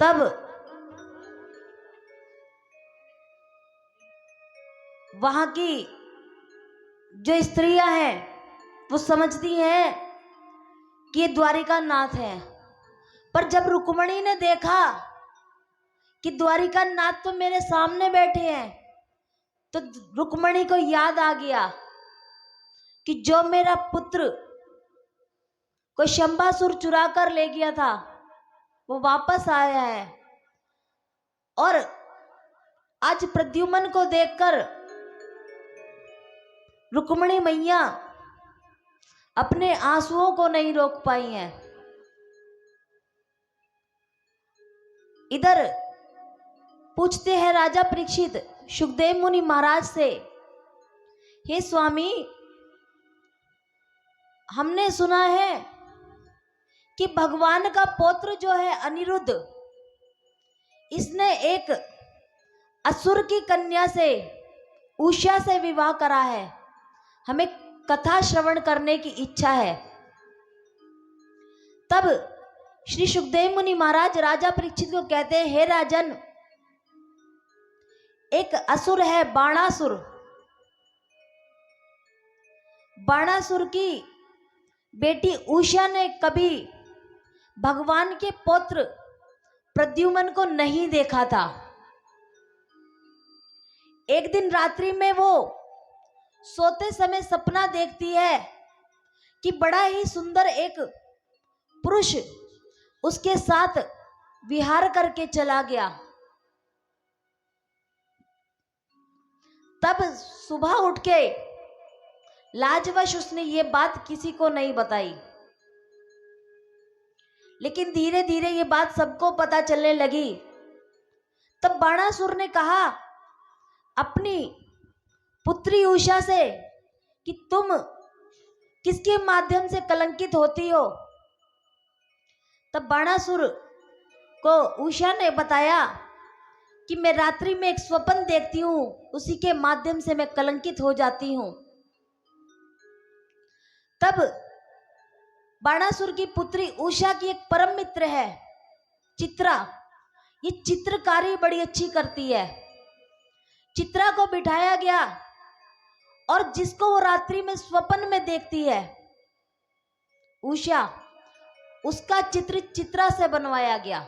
तब वहां की जो स्त्रियां हैं वो समझती हैं कि ये द्वारिका नाथ है। पर जब रुक्मणी ने देखा कि द्वारिका नाथ तो मेरे सामने बैठे हैं, तो रुक्मणी को याद आ गया कि जो मेरा पुत्र को शंभासुर चुरा कर ले गया था वो वापस आया है। और आज प्रद्युम्न को देखकर रुक्मणी मैया अपने आंसुओं को नहीं रोक पाई हैं। इधर पूछते हैं राजा परीक्षित सुखदेव मुनि महाराज से, हे स्वामी, हमने सुना है कि भगवान का पौत्र जो है अनिरुद्ध, इसने एक असुर की कन्या से, उषा से विवाह करा है। हमें कथा श्रवण करने की इच्छा है। तब श्री सुखदेव मुनि महाराज राजा परीक्षित को कहते हैं, हे राजन, एक असुर है बाणासुर। बाणासुर की बेटी उषा ने कभी भगवान के पौत्र प्रद्युम्न को नहीं देखा था। एक दिन रात्रि में वो सोते समय सपना देखती है कि बड़ा ही सुंदर एक पुरुष उसके साथ विहार करके चला गया। तब सुबह उठ के लाजवश उसने ये बात किसी को नहीं बताई, लेकिन धीरे धीरे ये बात सबको पता चलने लगी। तब बाणासुर ने कहा अपनी पुत्री उषा से कि तुम किसके माध्यम से कलंकित होती हो। तब बाणासुर को उषा ने बताया कि मैं रात्रि में एक स्वप्न देखती हूं, उसी के माध्यम से मैं कलंकित हो जाती हूं। तब बाणासुर की पुत्री उषा की एक परम मित्र है चित्रा। ये चित्रकारी बड़ी अच्छी करती है। चित्रा को बिठाया गया और जिसको वो रात्रि में स्वप्न में देखती है उषा, उसका चित्र चित्रा से बनवाया गया।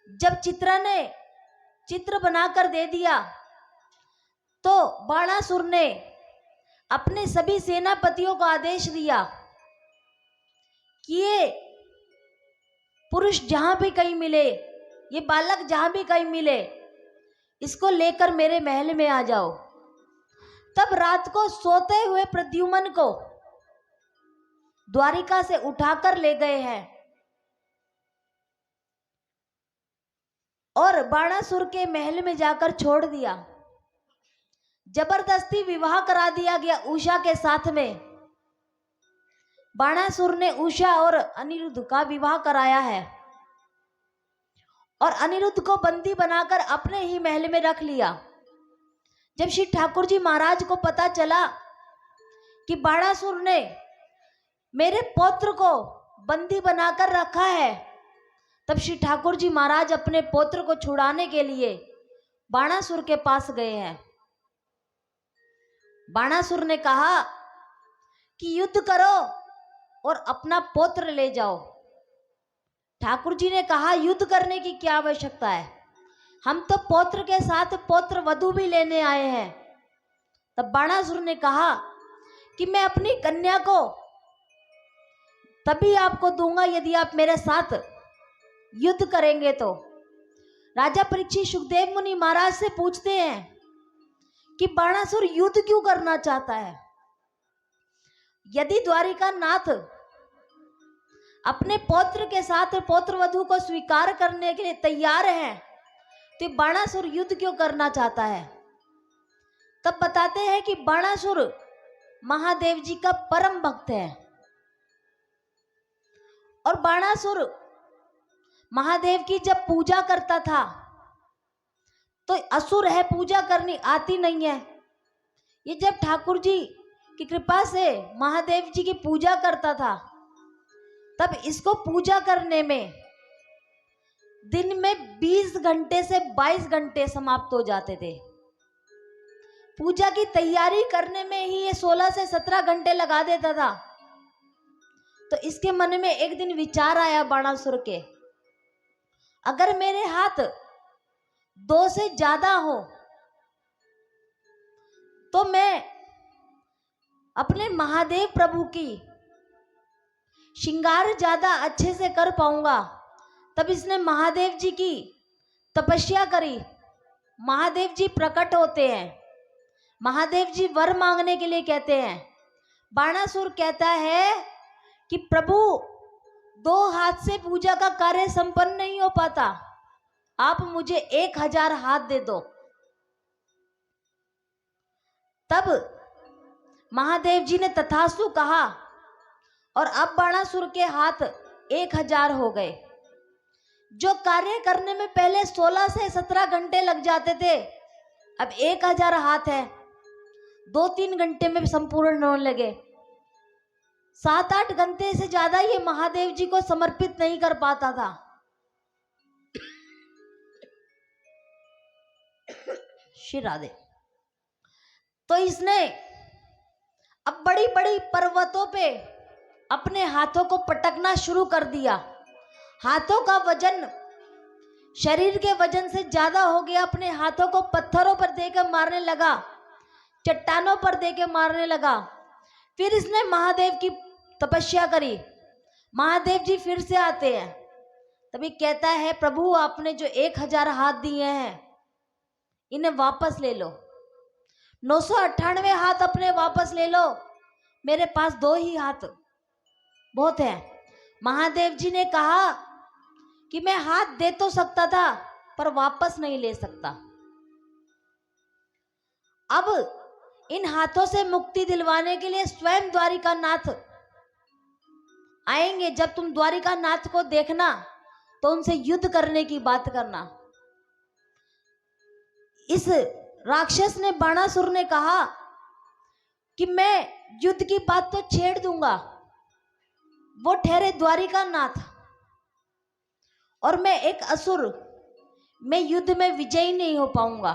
जब चित्रा ने चित्र बनाकर दे दिया तो बाणासुर ने अपने सभी सेनापतियों को आदेश दिया कि ये पुरुष जहां भी कहीं मिले, ये बालक जहां भी कहीं मिले, इसको लेकर मेरे महल में आ जाओ। तब रात को सोते हुए प्रद्युम्न को द्वारिका से उठाकर ले गए हैं और बाणासुर के महल में जाकर छोड़ दिया। जबरदस्ती विवाह करा दिया गया उषा के साथ में। बाणासुर ने उषा और अनिरुद्ध का विवाह कराया है और अनिरुद्ध को बंदी बनाकर अपने ही महल में रख लिया। जब श्री ठाकुर जी महाराज को पता चला कि बाणासुर ने मेरे पौत्र को बंदी बनाकर रखा है, तब श्री ठाकुर जी महाराज अपने पौत्र को छुड़ाने के लिए बाणासुर के पास गए हैं। बाणासुर ने कहा कि युद्ध करो और अपना पौत्र ले जाओ। ठाकुर जी ने कहा युद्ध करने की क्या आवश्यकता है, हम तो पौत्र के साथ पौत्र वधू भी लेने आए हैं। तब बाणासुर ने कहा कि मैं अपनी कन्या को तभी आपको दूंगा यदि आप मेरे साथ युद्ध करेंगे। तो राजा परीक्षित सुखदेव मुनि महाराज से पूछते हैं कि बाणासुर युद्ध क्यों करना चाहता है। यदि द्वारिका नाथ अपने पौत्र के साथ पौत्र वधू को स्वीकार करने के लिए तैयार हैं, तो बाणासुर युद्ध क्यों करना चाहता है। तब बताते हैं कि बाणासुर महादेव जी का परम भक्त है और बाणासुर महादेव की जब पूजा करता था तो असुर है, पूजा करनी आती नहीं है। ये जब ठाकुर जी की कृपा से महादेव जी की पूजा करता था, तब इसको पूजा करने में दिन में 20 घंटे से 22 घंटे समाप्त हो जाते थे। पूजा की तैयारी करने में ही ये 16 से 17 घंटे लगा देता था। तो इसके मन में एक दिन विचार आया बाणासुर के, अगर मेरे हाथ 2 से ज्यादा हो तो मैं अपने महादेव प्रभु की श्रृंगार ज्यादा अच्छे से कर पाऊंगा। तब इसने महादेव जी की तपस्या करी। महादेव जी प्रकट होते हैं, महादेव जी वर मांगने के लिए कहते हैं। बाणासुर कहता है कि प्रभु 2 हाथ से पूजा का कार्य संपन्न नहीं हो पाता, आप मुझे 1000 हाथ दे दो। तब महादेव जी ने तथास्तु कहा और अब बाणासुर के हाथ 1000 हो गए। जो कार्य करने में पहले 16 से 17 घंटे लग जाते थे, अब 1000 हाथ है, 2-3 घंटे में संपूर्ण होने लगे। 7-8 घंटे से ज्यादा ये महादेव जी को समर्पित नहीं कर पाता था। श्री राधे। तो इसने अब बड़ी बड़ी पर्वतों पे अपने हाथों को पटकना शुरू कर दिया। हाथों का वजन शरीर के वजन से ज्यादा हो गया। अपने हाथों को पत्थरों पर देकर मारने लगा, चट्टानों पर देकर मारने लगा। फिर इसने महादेव की तपस्या करी। महादेव जी फिर से आते हैं। तभी कहता है, प्रभु आपने जो 1000 हाथ दिए हैं इन्हें वापस ले लो। 998 हाथ अपने वापस ले लो, मेरे पास 2 ही हाथ बहुत है। महादेव जी ने कहा कि मैं हाथ दे तो सकता था पर वापस नहीं ले सकता। अब इन हाथों से मुक्ति दिलवाने के लिए स्वयं द्वारिका नाथ आएंगे। जब तुम द्वारिका नाथ को देखना तो उनसे युद्ध करने की बात करना। इस राक्षस ने, बाणासुर ने कहा कि मैं युद्ध की बात तो छेड़ दूंगा, वो ठहरे द्वारिका नाथ और मैं एक असुर, मैं युद्ध में विजयी नहीं हो पाऊंगा।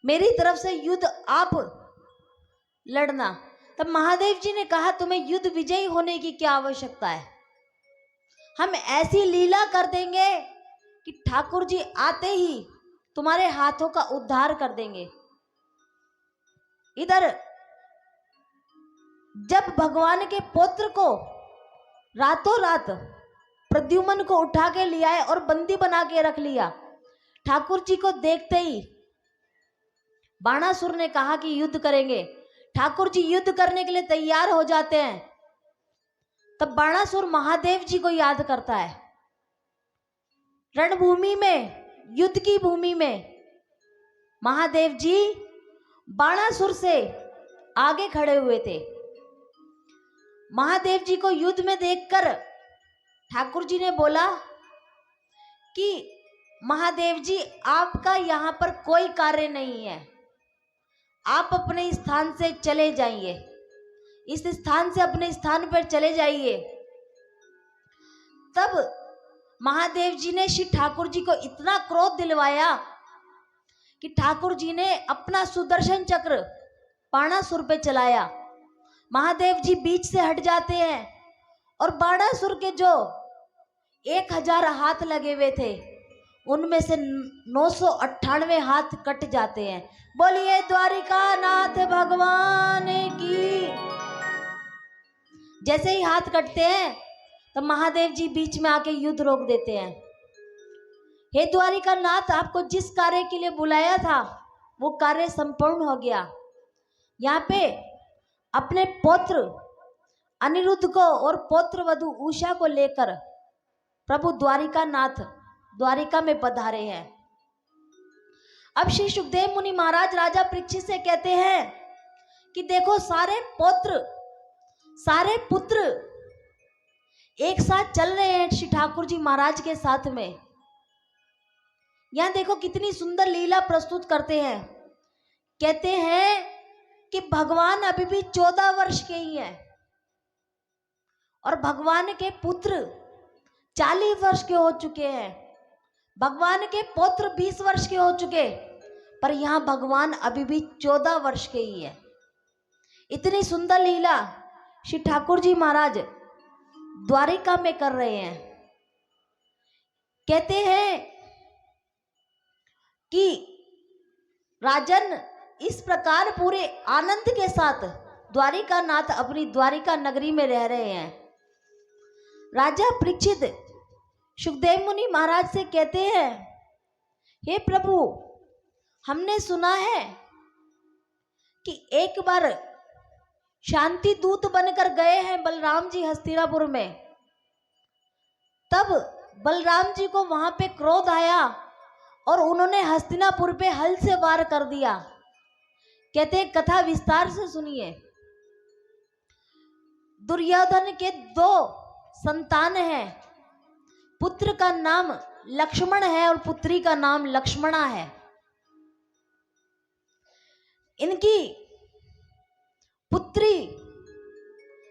मेरी तरफ से युद्ध आप लड़ना। तब महादेव जी ने कहा, तुम्हें युद्ध विजयी होने की क्या आवश्यकता है, हम ऐसी लीला कर देंगे कि ठाकुर जी आते ही तुम्हारे हाथों का उद्धार कर देंगे। इधर जब भगवान के पुत्र को रातों रात प्रद्युम्न को उठा के लिया है और बंदी बना के रख लिया, ठाकुर जी को देखते ही बाणासुर ने कहा कि युद्ध करेंगे। ठाकुर जी युद्ध करने के लिए तैयार हो जाते हैं। तब बाणासुर महादेव जी को याद करता है। रणभूमि में, युद्ध की भूमि में महादेव जी बाणासुर से आगे खड़े हुए थे। महादेव जी को युद्ध में देखकर ठाकुर जी ने बोला कि महादेव जी आपका यहां पर कोई कार्य नहीं है, आप अपने स्थान से चले जाइए, इस स्थान से अपने स्थान पर चले जाइए। तब महादेव जी ने श्री ठाकुर जी को इतना क्रोध दिलवाया कि ठाकुर जी ने अपना सुदर्शन चक्र बाणासुर पे चलाया। महादेव जी बीच से हट जाते हैं और बाणासुर के जो 1000 हाथ लगे हुए थे उनमें से 998 हाथ कट जाते हैं। बोलिए द्वारिका नाथ भगवान की। जैसे ही हाथ कटते हैं तो महादेव जी बीच में आके युद्ध रोक देते हैं। हे द्वारिका नाथ, आपको जिस कार्य के लिए बुलाया था वो कार्य संपूर्ण हो गया। यहाँ पे अपने पौत्र अनिरुद्ध को और पौत्र वधु उषा को लेकर प्रभु द्वारिका नाथ द्वारिका में पधारे हैं। अब श्री सुखदेव मुनि महाराज राजा परीक्षित से कहते हैं कि देखो, सारे पौत्र सारे पुत्र एक साथ चल रहे हैं श्री ठाकुर जी महाराज के साथ में। यहां देखो कितनी सुंदर लीला प्रस्तुत करते हैं। कहते हैं कि भगवान अभी भी 14 वर्ष के ही हैं और भगवान के पुत्र 40 वर्ष के हो चुके हैं, भगवान के पुत्र 20 वर्ष के हो चुके, पर यहाँ भगवान अभी भी 14 वर्ष के ही है। इतनी सुंदर लीला श्री ठाकुर जी महाराज द्वारिका में कर रहे हैं। कहते हैं कि राजन इस प्रकार पूरे आनंद के साथ द्वारिका नाथ अपनी द्वारिका नगरी में रह रहे हैं। राजा परीक्षित सुखदेव मुनि महाराज से कहते हैं, हे प्रभु, हमने सुना है कि एक बार शांति दूत बनकर गए हैं बलराम जी हस्तिनापुर में। तब बलराम जी को वहां पे क्रोध आया और उन्होंने हस्तिनापुर पे हल से वार कर दिया। कहते हैं, कथा विस्तार से सुनिए। दुर्योधन के 2 संतान हैं, पुत्र का नाम लक्ष्मण है और पुत्री का नाम लक्ष्मणा है। इनकी पुत्री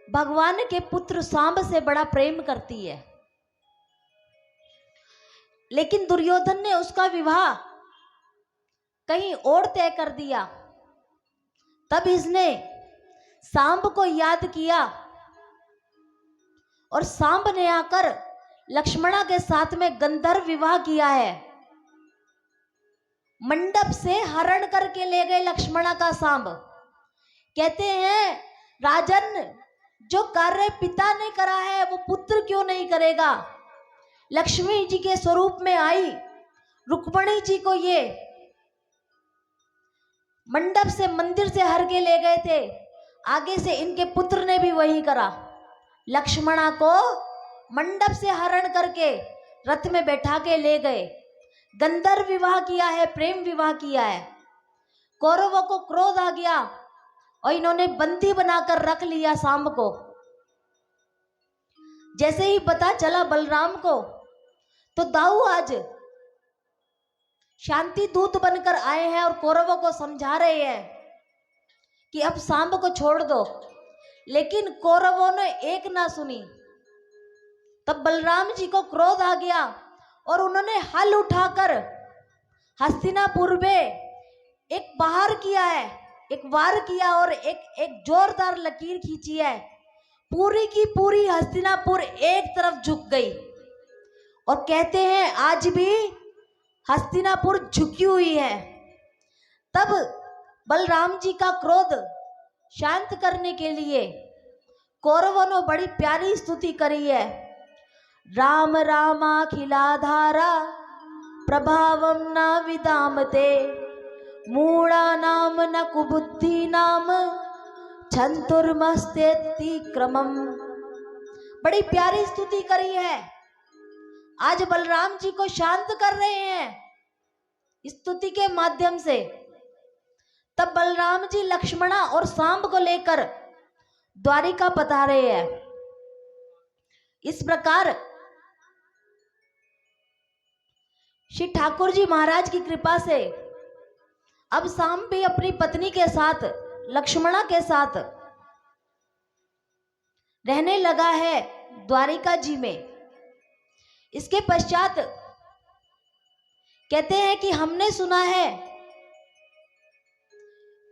भगवान के पुत्र सांब से बड़ा प्रेम करती है, लेकिन दुर्योधन ने उसका विवाह कहीं और तय कर दिया। तब इसने सांब को याद किया और सांब ने आकर लक्ष्मणा के साथ में गंधर्व विवाह किया है। मंडप से हरण करके ले गए लक्ष्मणा का सांब। कहते हैं, राजन, जो कार्य पिता ने करा है वो पुत्र क्यों नहीं करेगा। लक्ष्मी जी के स्वरूप में आई रुक्मणी जी को ये मंडप से मंदिर से हर के ले गए थे। आगे से इनके पुत्र ने भी वही करा। लक्ष्मणा को मंडप से हरण करके रथ में बैठा के ले गए। गंधर्व विवाह किया है, प्रेम विवाह किया है। कौरवों को क्रोध आ गया और इन्होंने बंदी बनाकर रख लिया सांब को। जैसे ही पता चला बलराम को, तो दाऊ आज शांति दूत बनकर आए हैं और कौरवों को समझा रहे हैं कि अब सांब को छोड़ दो, लेकिन कौरवों ने एक ना सुनी। तब बलराम जी को क्रोध आ गया और उन्होंने हल उठाकर हस्तिनापुर में एक बाहर किया है, एक वार किया और एक जोरदार लकीर खींची है। पूरी की पूरी हस्तिनापुर एक तरफ झुक गई और कहते हैं आज भी हस्तिनापुर झुकी हुई है। तब बलराम जी का क्रोध शांत करने के लिए कौरवों ने बड़ी प्यारी स्तुति करी है। राम रामाखिलाधारा प्रभावम न विदामते मूढ़ा नाम न कुबुद्धि नाम छंतुर्मस्तेति क्रमम। बड़ी प्यारी स्तुति करी है। आज बलराम जी को शांत कर रहे हैं स्तुति के माध्यम से। तब बलराम जी लक्ष्मणा और सांब को लेकर द्वारिका पधारे हैं। इस प्रकार श्री ठाकुर जी महाराज की कृपा से अब सांब भी अपनी पत्नी के साथ, लक्ष्मणा के साथ रहने लगा है द्वारिका जी में। इसके पश्चात कहते हैं कि हमने सुना है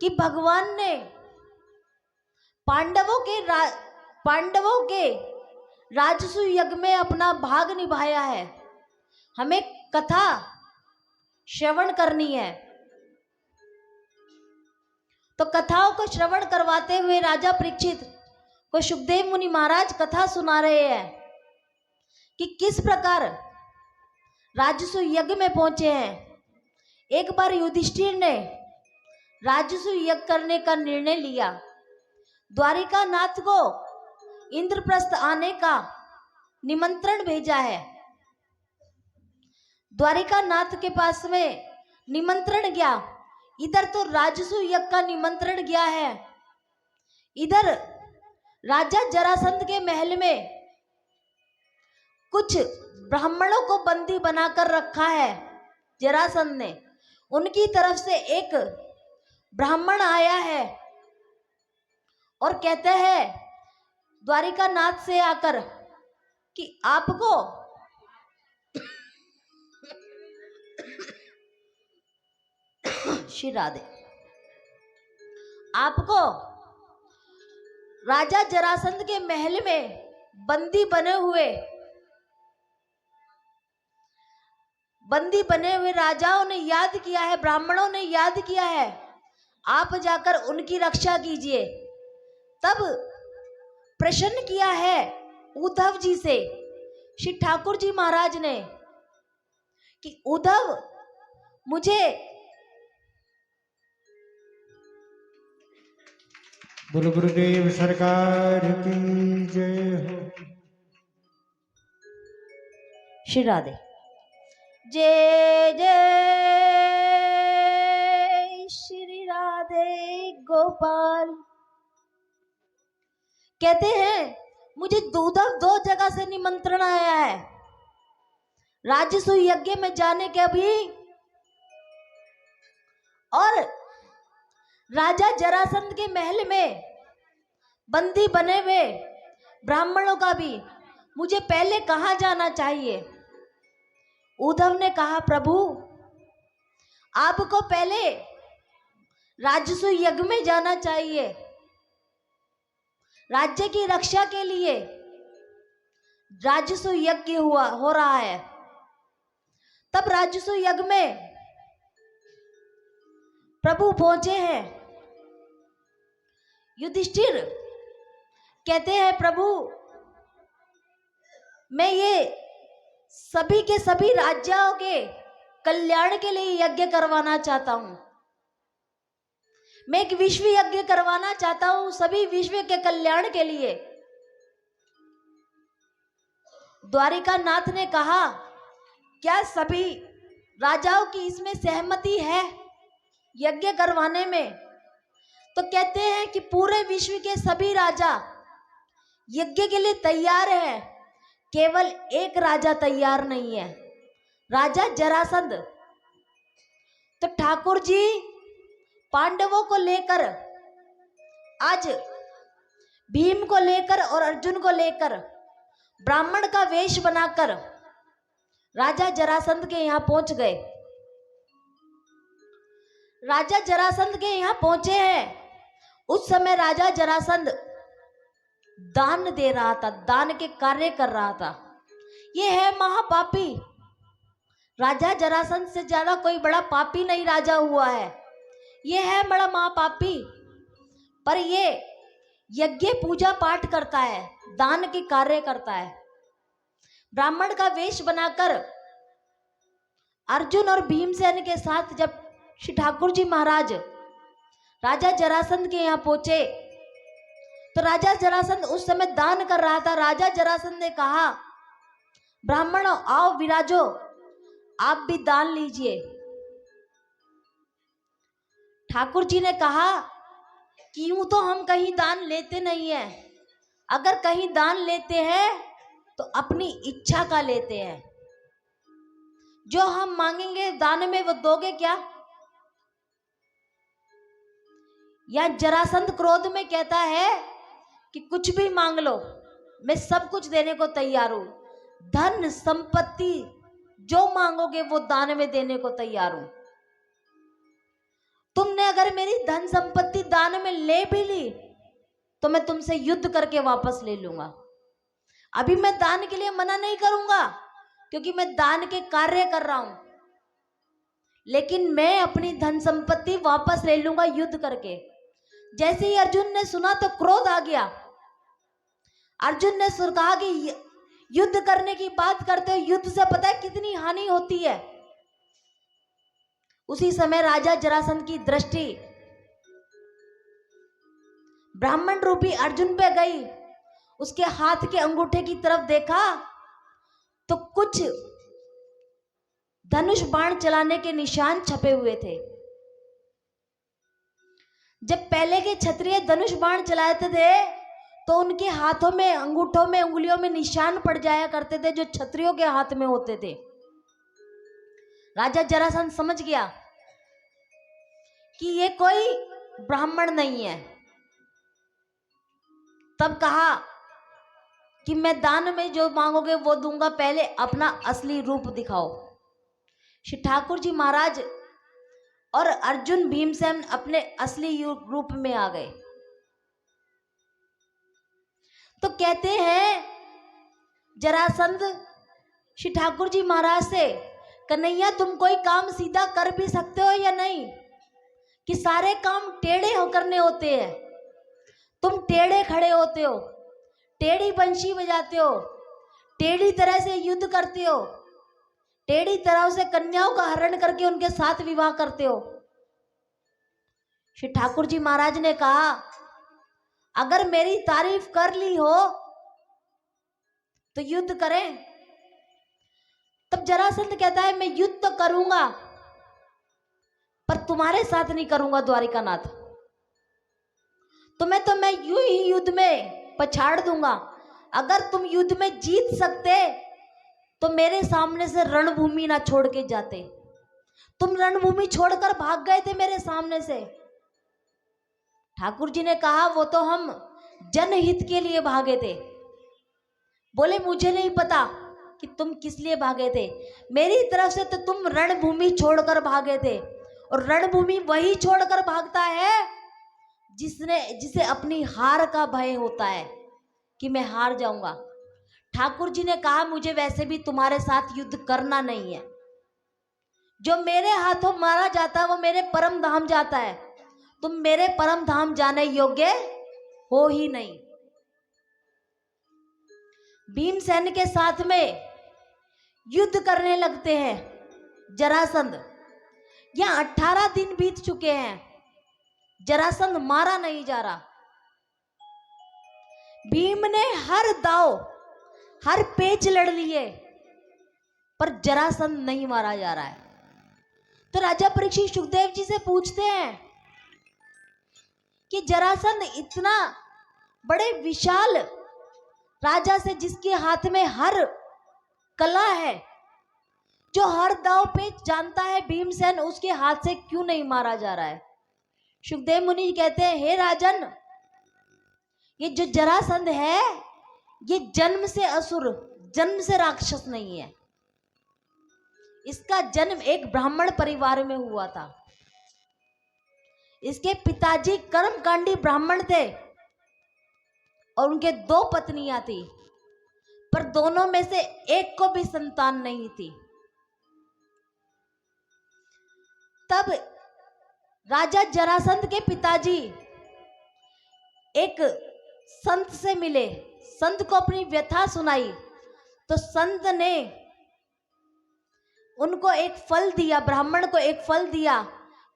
कि भगवान ने पांडवों के राजसूय यज्ञ में अपना भाग निभाया है। हमें कथा श्रवण करनी है। तो कथाओं को श्रवण करवाते हुए राजा परीक्षित को सुखदेव मुनि महाराज कथा सुना रहे हैं कि किस प्रकार राजसूय यज्ञ में पहुंचे हैं। एक बार युधिष्ठिर ने राजसूय यज्ञ करने का निर्णय लिया। द्वारिका नाथ को इंद्रप्रस्थ आने का निमंत्रण भेजा है। द्वारिका नाथ के पास में निमंत्रण गया। इधर तो राजसूय यज्ञ का निमंत्रण गया है, इधर राजा जरासंध के महल में कुछ ब्राह्मणों को बंदी बनाकर रखा है जरासंध ने। उनकी तरफ से एक ब्राह्मण आया है और कहते हैं द्वारिका नाथ से आकर कि आपको श्री राधे। आपको राजा जरासंध के महल में बंदी बने हुए राजाओं ने याद किया है, ब्राह्मणों ने याद किया है, आप जाकर उनकी रक्षा कीजिए। तब प्रश्न किया है उद्धव जी से श्री ठाकुर जी महाराज ने कि उद्धव, मुझे बोलो गुरुदेव सरकार की जय हो। श्री राधे। जय जय श्री राधे गोपाल। कहते हैं मुझे उद्धव 2 जगह से निमंत्रण आया है, राजसूय यज्ञ में जाने के भी और राजा जरासंध के महल में बंदी बने हुए ब्राह्मणों का भी। मुझे पहले कहाँ जाना चाहिए? उद्धव ने कहा, प्रभु आपको पहले राजसूय यज्ञ में जाना चाहिए, राज्य की रक्षा के लिए राजसूय यज्ञ हो रहा है। तब राजसूय यज्ञ में प्रभु पहुंचे हैं। युधिष्ठिर कहते हैं, प्रभु मैं ये सभी के सभी राज्यों के कल्याण के लिए यज्ञ करवाना चाहता हूं। मैं एक विश्व यज्ञ करवाना चाहता हूं, सभी विश्व के कल्याण के लिए। द्वारिका नाथ ने कहा, क्या सभी राजाओं की इसमें सहमति है यज्ञ करवाने में? तो कहते हैं कि पूरे विश्व के सभी राजा यज्ञ के लिए तैयार हैं, केवल एक राजा तैयार नहीं है, राजा जरासंध। तो ठाकुर जी पांडवों को लेकर, आज भीम को लेकर और अर्जुन को लेकर ब्राह्मण का वेश बनाकर राजा जरासंध के यहां पहुंच गए। राजा जरासंध के यहां पहुंचे हैं। उस समय राजा जरासंध दान दे रहा था, दान के कार्य कर रहा था। ये है महापापी। राजा जरासंध से ज्यादा कोई बड़ा पापी नहीं राजा हुआ है। ये है बड़ा महापापी, पर ये यज्ञ पूजा पाठ करता है, दान के कार्य करता है। ब्राह्मण का वेश बनाकर अर्जुन और भीमसेन के साथ जब श्री ठाकुर जी महाराज राजा जरासंध के यहाँ पहुंचे, तो राजा जरासंध उस समय दान कर रहा था। राजा जरासंध ने कहा, ब्राह्मणों आओ विराजो, आप भी दान लीजिए। ठाकुर जी ने कहा कि यूं तो हम कहीं दान लेते नहीं है, अगर कहीं दान लेते हैं तो अपनी इच्छा का लेते हैं। जो हम मांगेंगे दान में वो दोगे क्या? या जरासंध क्रोध में कहता है कि कुछ भी मांग लो, मैं सब कुछ देने को तैयार हूं, धन संपत्ति जो मांगोगे वो दान में देने को तैयार हूं। तुमने अगर मेरी धन संपत्ति दान में ले भी ली तो मैं तुमसे युद्ध करके वापस ले लूंगा। अभी मैं दान के लिए मना नहीं करूंगा क्योंकि मैं दान के कार्य कर रहा हूं, लेकिन मैं अपनी धन संपत्ति वापस ले लूंगा युद्ध करके। जैसे ही अर्जुन ने सुना तो क्रोध आ गया। अर्जुन ने कहा कि युद्ध करने की बात करते हो, युद्ध से पता है कितनी हानि होती है। उसी समय राजा जरासंध की दृष्टि ब्राह्मण रूपी अर्जुन पे गई। उसके हाथ के अंगूठे की तरफ देखा तो कुछ धनुष बाण चलाने के निशान छपे हुए थे। जब पहले के क्षत्रिय धनुष बाण चलाते थे तो उनके हाथों में, अंगूठों में, उंगलियों में निशान पड़ जाया करते थे जो क्षत्रियों के हाथ में होते थे। राजा जरासंध समझ गया कि ये कोई ब्राह्मण नहीं है। तब कहा कि मैं दान में जो मांगोगे वो दूंगा, पहले अपना असली रूप दिखाओ। श्री ठाकुर जी महाराज और अर्जुन भीमसेन अपने असली रूप में आ गए। तो कहते हैं जरासंध श्री ठाकुर जी महाराज से, कन्हैया तुम कोई काम सीधा कर भी सकते हो या नहीं, कि सारे काम टेढ़े हो करने होते हैं। तुम टेढ़े खड़े होते हो, टेढ़ी बंशी बजाते हो, टेढ़ी तरह से युद्ध करते हो, टेढ़ी तरह से कन्याओं का हरण करके उनके साथ विवाह करते हो। श्री ठाकुर जी महाराज ने कहा, अगर मेरी तारीफ कर ली हो तो युद्ध करें। तब जरासंध कहता है, मैं युद्ध तो करूंगा पर तुम्हारे साथ नहीं करूंगा द्वारिकानाथ। तुम्हें तो मैं यूं ही युद्ध में पछाड़ दूंगा। अगर तुम युद्ध में जीत सकते तो मेरे सामने से रणभूमि ना छोड़ के जाते। तुम रणभूमि छोड़कर भाग गए थे मेरे सामने से। ठाकुर जी ने कहा, वो तो हम जनहित के लिए भागे थे। बोले मुझे नहीं पता कि तुम किस लिए भागे थे, मेरी तरफ से तो तुम रणभूमि छोड़कर भागे थे। और रणभूमि वही छोड़कर भागता है जिसे अपनी हार का भय होता है कि मैं हार जाऊंगा। ठाकुर जी ने कहा, मुझे वैसे भी तुम्हारे साथ युद्ध करना नहीं है। जो मेरे हाथों मारा जाता है वो मेरे परम धाम जाता है। तुम मेरे परम धाम जाने योग्य हो ही नहीं। भीमसेन के साथ में युद्ध करने लगते हैं जरासंध। यहां 18 दिन बीत चुके हैं, जरासंध मारा नहीं जा रहा। भीम ने हर दाव हर पेच लड़ लिए पर जरासंध नहीं मारा जा रहा है। तो राजा परीक्षित सुखदेव जी से पूछते हैं कि जरासंध इतना बड़े विशाल राजा से, जिसके हाथ में हर कला है, जो हर दाव पेच जानता है भीमसेन, उसके हाथ से क्यों नहीं मारा जा रहा है। सुखदेव मुनि कहते हैं, हे राजन, ये जो जरासंध है ये जन्म से असुर, जन्म से राक्षस नहीं है। इसका जन्म एक ब्राह्मण परिवार में हुआ था। इसके पिताजी कर्मकांडी ब्राह्मण थे और उनके 2 पत्नियां थी, पर दोनों में से एक को भी संतान नहीं थी। तब राजा जरासंध के पिताजी एक संत से मिले, संत को अपनी व्यथा सुनाई। तो संत ने उनको एक फल दिया, ब्राह्मण को एक फल दिया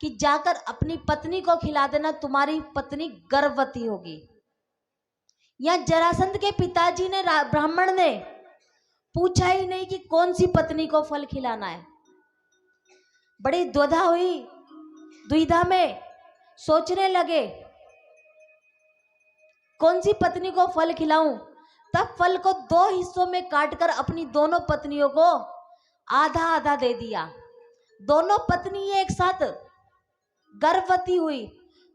कि जाकर अपनी पत्नी को खिला देना, तुम्हारी पत्नी गर्भवती होगी। या जरासंध के पिताजी ने, ब्राह्मण ने पूछा ही नहीं कि कौन सी पत्नी को फल खिलाना है। बड़ी द्विधा हुई, दुविधा में सोचने लगे कौन सी पत्नी को फल खिलाऊं। तब फल को 2 हिस्सों में काटकर अपनी दोनों पत्नियों को आधा आधा दे दिया। दोनों पत्नी एक साथ गर्भवती हुई,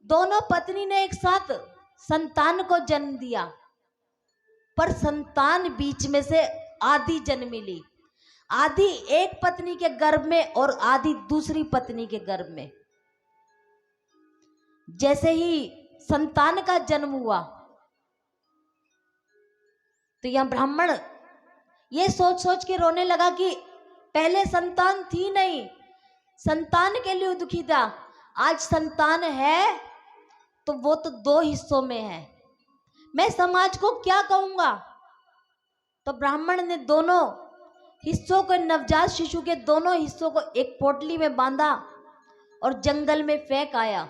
दोनों पत्नी ने एक साथ संतान को जन्म दिया, पर संतान बीच में से आधी जन्मी ली। आधी एक पत्नी के गर्भ में और आधी दूसरी पत्नी के गर्भ में। जैसे ही संतान का जन्म हुआ तो यह ब्राह्मण ये सोच सोच के रोने लगा कि पहले संतान थी नहीं, संतान के लिए दुखी था, आज संतान है तो वो तो 2 हिस्सों में है, मैं समाज को क्या कहूंगा। तो ब्राह्मण ने दोनों हिस्सों को, नवजात शिशु के दोनों हिस्सों को एक पोटली में बांधा और जंगल में फेंक आया।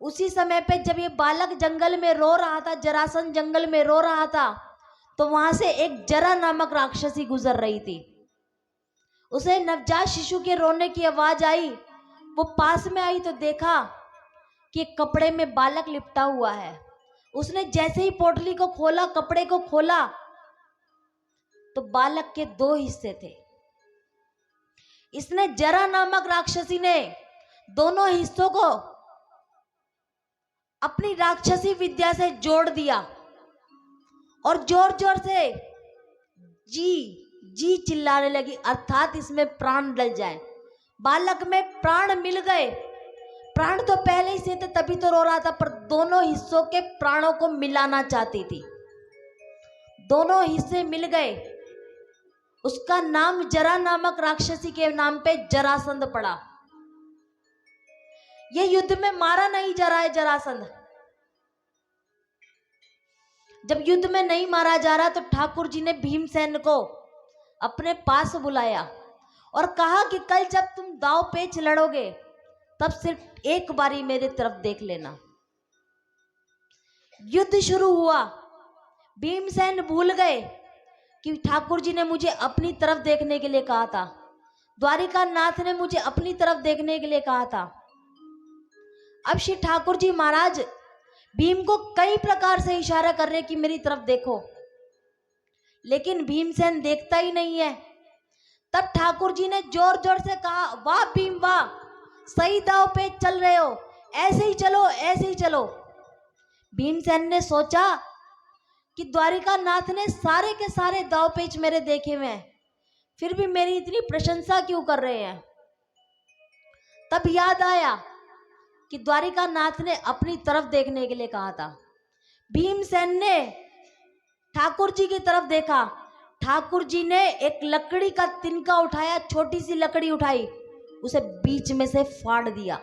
उसी समय पे जब ये बालक जंगल में रो रहा था, जरासंध जंगल में रो रहा था, तो वहां से एक जरा नामक राक्षसी गुजर रही थी। उसे नवजात शिशु के रोने की आवाज आई। वो पास में आई तो देखा कि कपड़े में बालक लिपटा हुआ है। उसने जैसे ही पोटली को खोला, कपड़े को खोला, तो बालक के 2 हिस्से थे। इसने जरा नामक राक्षसी ने दोनों हिस्सों को अपनी राक्षसी विद्या से जोड़ दिया और जोर जोर से जी जी चिल्लाने लगी, अर्थात इसमें प्राण डल जाए। बालक में प्राण मिल गए। प्राण तो पहले ही से थे, तभी तो रो रहा था, पर दोनों हिस्सों के प्राणों को मिलाना चाहती थी। दोनों हिस्से मिल गए। उसका नाम जरा नामक राक्षसी के नाम पे जरासंध पड़ा। ये युद्ध में मारा नहीं जा रहा है जरासंध। जब युद्ध में नहीं मारा जा रहा तो ठाकुर जी ने भीमसेन को अपने पास बुलाया और कहा कि कल जब तुम दाव पेच लड़ोगे तब सिर्फ एक बारी मेरी तरफ देख लेना। युद्ध शुरू हुआ। भीमसेन भूल गए कि ठाकुर जी ने मुझे अपनी तरफ देखने के लिए कहा था, द्वारिका नाथ ने मुझे अपनी तरफ देखने के लिए कहा था। अब श्री ठाकुर जी महाराज भीम को कई प्रकार से इशारा कर रहे कि मेरी तरफ देखो, लेकिन भीमसेन देखता ही नहीं है। तब ठाकुर जी ने जोर जोर से कहा, वाह भीम वाह, सही दाव पे चल रहे हो, ऐसे ही चलो ऐसे ही चलो। भीमसेन ने सोचा कि द्वारिका नाथ ने सारे के सारे दाव पेच मेरे देखे हुए हैं, फिर भी मेरी इतनी प्रशंसा क्यों कर रहे हैं। तब याद आया कि द्वारिका नाथ ने अपनी तरफ देखने के लिए कहा था। भीमसेन ने ठाकुर जी की तरफ देखा। ठाकुर जी ने एक लकड़ी का तिनका उठाया, छोटी सी लकड़ी उठाई, उसे बीच में से फाड़ दिया।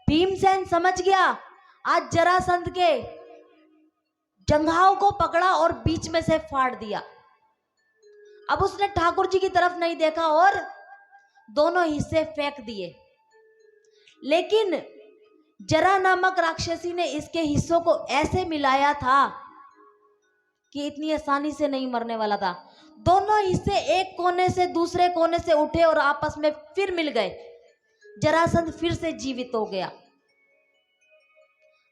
भीमसेन समझ गया आज जरासंध के जंघाओं को पकड़ा और बीच में से फाड़ दिया। अब उसने ठाकुर जी की तरफ नहीं देखा और दोनों हिस्से फेंक दिए। लेकिन जरा नामक राक्षसी ने इसके हिस्सों को ऐसे मिलाया था कि इतनी आसानी से नहीं मरने वाला था। दोनों हिस्से एक कोने से दूसरे कोने से उठे और आपस में फिर मिल गए। जरासंध फिर से जीवित हो गया।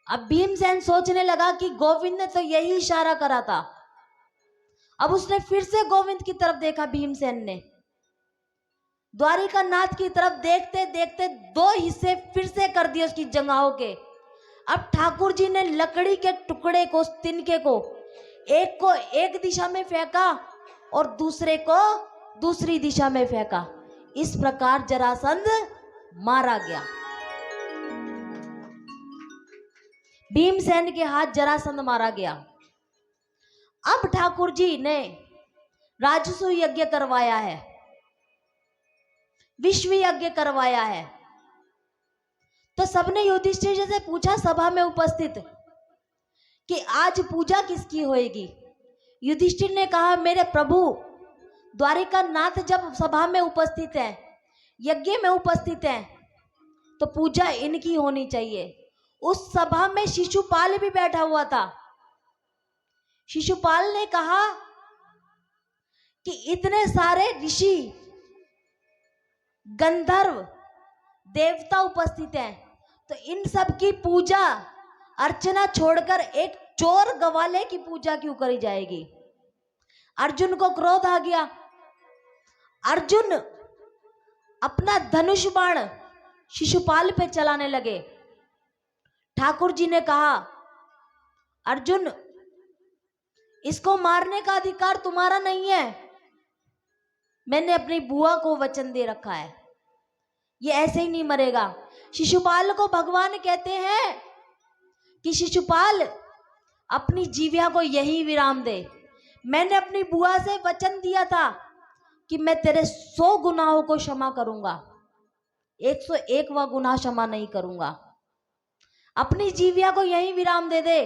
अब भीमसेन सोचने लगा कि गोविंद ने तो यही इशारा करा था। अब उसने फिर से गोविंद की तरफ देखा। भीमसेन ने द्वारिका नाथ की तरफ देखते देखते दो हिस्से फिर से कर दिए उसकी जंघाओं के। अब ठाकुर जी ने लकड़ी के टुकड़े को, तिनके को, एक को एक दिशा में फेंका और दूसरे को दूसरी दिशा में फेंका। इस प्रकार जरासंध मारा गया। भीमसेन के हाथ जरासंध मारा गया। अब ठाकुर जी ने राजसू यज्ञ करवाया है, विश्व यज्ञ करवाया है। तो सबने युधिष्ठिर जी से पूछा सभा में उपस्थित कि आज पूजा किसकी होएगी। युधिष्ठिर ने कहा, मेरे प्रभु द्वारिका नाथ जब सभा में उपस्थित हैं, यज्ञ में उपस्थित हैं, तो पूजा इनकी होनी चाहिए। उस सभा में शिशुपाल भी बैठा हुआ था। शिशुपाल ने कहा कि इतने सारे ऋषि, गंधर्व, देवता उपस्थित हैं, तो इन सब की पूजा अर्चना छोड़कर एक चोर गवाले की पूजा क्यों करी जाएगी। अर्जुन को क्रोध आ गया। अर्जुन अपना धनुष बाण शिशुपाल पे चलाने लगे। ठाकुर जी ने कहा, अर्जुन इसको मारने का अधिकार तुम्हारा नहीं है, मैंने अपनी बुआ को वचन दे रखा है, ये ऐसे ही नहीं मरेगा। शिशुपाल को भगवान कहते हैं कि शिशुपाल अपनी जीविया को यही विराम दे। मैंने अपनी बुआ से वचन दिया था कि मैं तेरे 100 गुनाहों को क्षमा करूंगा, 101वां गुनाह क्षमा नहीं करूंगा। अपनी जीविया को यही विराम दे दे।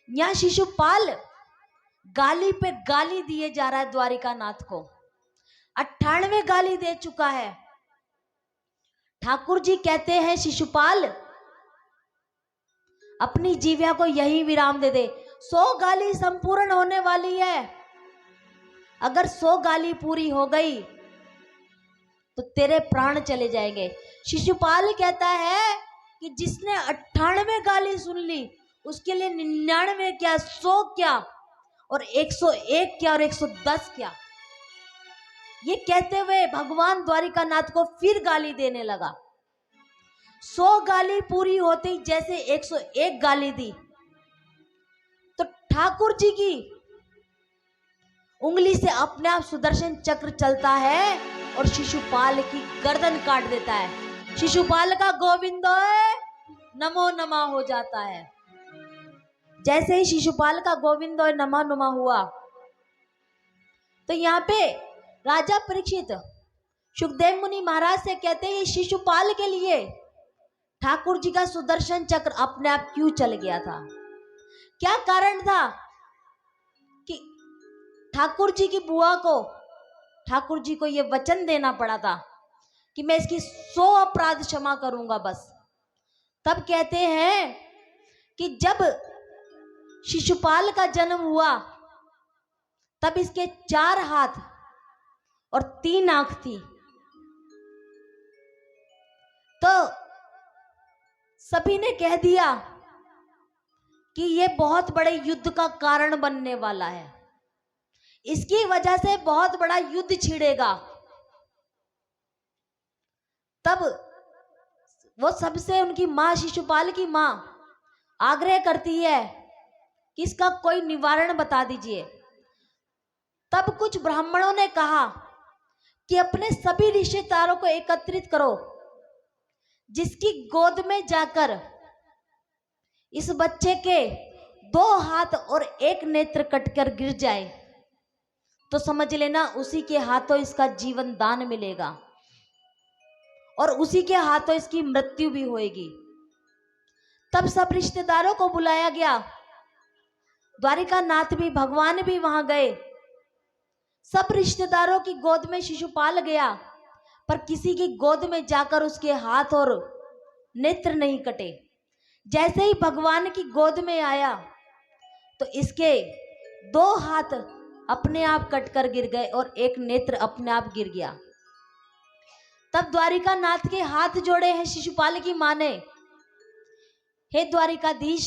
यहां शिशुपाल गाली पे गाली दिए जा रहा है द्वारिका नाथ को। 98 गाली दे चुका है। ठाकुर जी कहते हैं शिशुपाल अपनी जीविया को यही विराम दे दे। 100 गाली संपूर्ण होने वाली है। अगर 100 गाली पूरी हो गई तो तेरे प्राण चले जाएंगे। शिशुपाल कहता है कि जिसने 98 गाली सुन ली उसके लिए 99 क्या, 100 क्या, और 101 क्या और 110 क्या। ये कहते हुए भगवान द्वारिका नाथ को फिर गाली देने लगा। 100 गाली पूरी होती जैसे 101 गाली दी तो ठाकुर जी की उंगली से अपने आप सुदर्शन चक्र चलता है और शिशुपाल की गर्दन काट देता है। शिशुपाल का गोविंदोय नमो नमः हो जाता है। जैसे ही शिशुपाल का गोविंदोय नमः नमः हुआ तो यहाँ पे राजा परीक्षित सुखदेव मुनि महाराज से कहते हैं शिशुपाल के लिए ठाकुर जी का सुदर्शन चक्र अपने आप क्यों चल गया था? क्या कारण था कि ठाकुर जी की बुआ को, ठाकुर जी को यह वचन देना पड़ा था कि मैं इसकी 100 अपराध क्षमा करूंगा बस। तब कहते हैं कि जब शिशुपाल का जन्म हुआ तब इसके 4 हाथ और 3 आंख थी। तो सभी ने कह दिया कि ये बहुत बड़े युद्ध का कारण बनने वाला है, इसकी वजह से बहुत बड़ा युद्ध छिड़ेगा। तब वो सबसे उनकी मां, शिशुपाल की मां आग्रह करती है कि इसका कोई निवारण बता दीजिए। तब कुछ ब्राह्मणों ने कहा कि अपने सभी रिश्तेदारों को एकत्रित करो, जिसकी गोद में जाकर इस बच्चे के 2 हाथ और 1 नेत्र कटकर गिर जाए तो समझ लेना उसी के हाथों इसका जीवन दान मिलेगा और उसी के हाथों इसकी मृत्यु भी होएगी। तब सब रिश्तेदारों को बुलाया गया, द्वारिका नाथ भी, भगवान भी वहां गए। सब रिश्तेदारों की गोद में शिशुपाल गया, पर किसी की गोद में जाकर उसके हाथ और नेत्र नहीं कटे। जैसे ही भगवान की गोद में आया तो इसके 2 हाथ अपने आप कटकर गिर गए और 1 नेत्र अपने आप गिर गया। तब द्वारिका नाथ के हाथ जोड़े हैं शिशुपाल की मां ने, हे द्वारिकाधीश,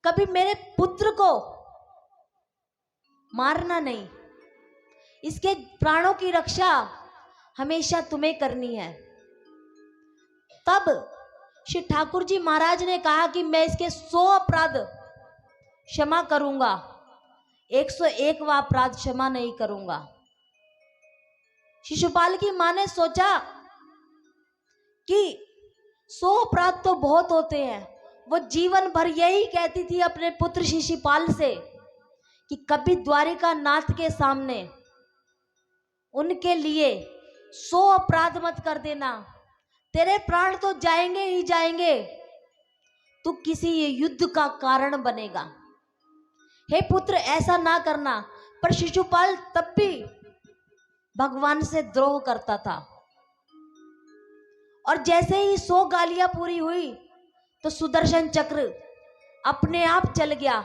कभी मेरे पुत्र को मारना नहीं, इसके प्राणों की रक्षा हमेशा तुम्हें करनी है। तब श्री ठाकुर जी महाराज ने कहा कि मैं इसके 100 अपराध क्षमा करूंगा, 101वां अपराध क्षमा नहीं करूंगा। शिशुपाल की मां ने सोचा कि 100 अपराध तो बहुत होते हैं। वो जीवन भर यही कहती थी अपने पुत्र शिशुपाल से कि कभी द्वारिका नाथ के सामने उनके लिए 100 अपराध मत कर देना, तेरे प्राण तो जाएंगे ही जाएंगे, तू किसी युद्ध का कारण बनेगा। हे पुत्र, ऐसा ना करना। पर शिशुपाल तब भी भगवान से द्रोह करता था और जैसे ही 100 गालियां पूरी हुई तो सुदर्शन चक्र अपने आप चल गया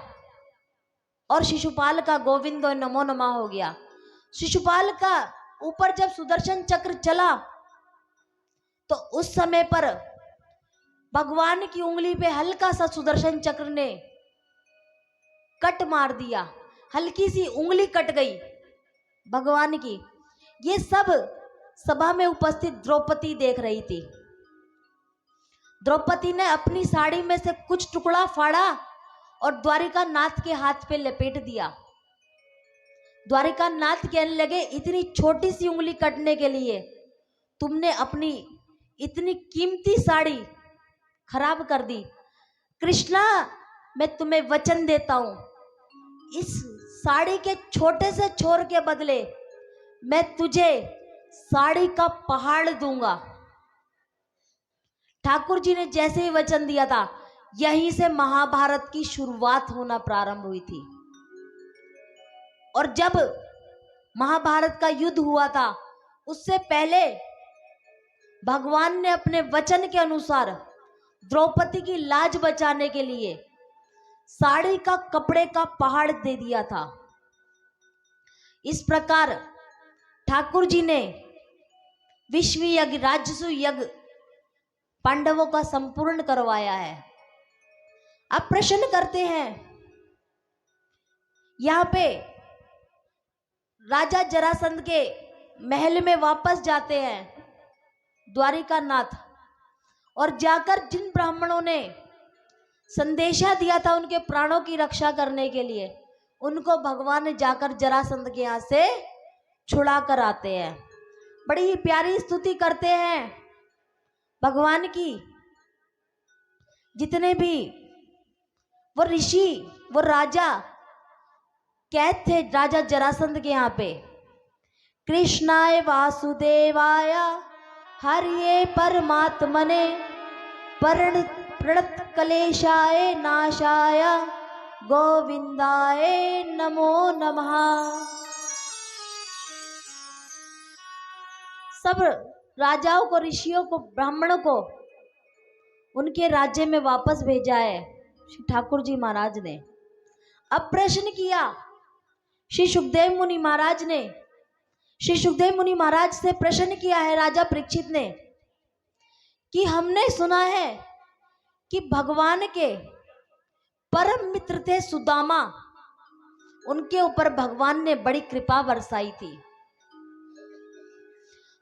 और शिशुपाल का गोविंद नमो नमः हो गया। शिशुपाल का ऊपर जब सुदर्शन चक्र चला तो उस समय पर भगवान की उंगली पे हल्का सा सुदर्शन चक्र ने कट मार दिया, हल्की सी उंगली कट गई भगवान की। ये सब सभा में उपस्थित द्रौपदी देख रही थी। द्रौपदी ने अपनी साड़ी में से कुछ टुकड़ा फाड़ा और द्वारिका नाथ के हाथ पे लपेट दिया। द्वारिका नाथ कहने लगे, इतनी छोटी सी उंगली कटने के लिए तुमने अपनी इतनी कीमती साड़ी खराब कर दी। कृष्णा, मैं तुम्हें वचन देता हूं, इस साड़ी के छोटे से छोर के बदले मैं तुझे साड़ी का पहाड़ दूंगा। ठाकुर जी ने जैसे ही वचन दिया था, यहीं से महाभारत की शुरुआत होना प्रारंभ हुई थी। और जब महाभारत का युद्ध हुआ था, उससे पहले भगवान ने अपने वचन के अनुसार द्रौपदी की लाज बचाने के लिए साड़ी का कपड़े का पहाड़ दे दिया था। इस प्रकार ठाकुर जी ने विश्व यज्ञ, राजसु यज्ञ पांडवों का संपूर्ण करवाया है। अब प्रश्न करते हैं, यहां पे राजा जरासंध के महल में वापस जाते हैं द्वारिका नाथ, और जाकर जिन ब्राह्मणों ने संदेशा दिया था उनके प्राणों की रक्षा करने के लिए, उनको भगवान ने जाकर जरासंध के यहां से छुड़ा कर आते हैं। बड़ी ही प्यारी स्तुति करते हैं भगवान की। जितने भी वो ऋषि, वो राजा कैद थे राजा जरासंध के यहाँ पे, कृष्णाय वासुदेवाय हरिये परमात्मने प्रणत क्लेशाय नाशाय गोविंदाय नमो नमः। सब राजाओं को, ऋषियों को, ब्राह्मणों को उनके राज्य में वापस भेजा है श्री ठाकुर जी महाराज ने। अब प्रश्न किया श्री सुखदेव मुनि महाराज ने, श्री सुखदेव मुनि महाराज से प्रश्न किया है राजा परीक्षित ने कि हमने सुना है कि भगवान के परम मित्र थे सुदामा, उनके ऊपर भगवान ने बड़ी कृपा बरसाई थी।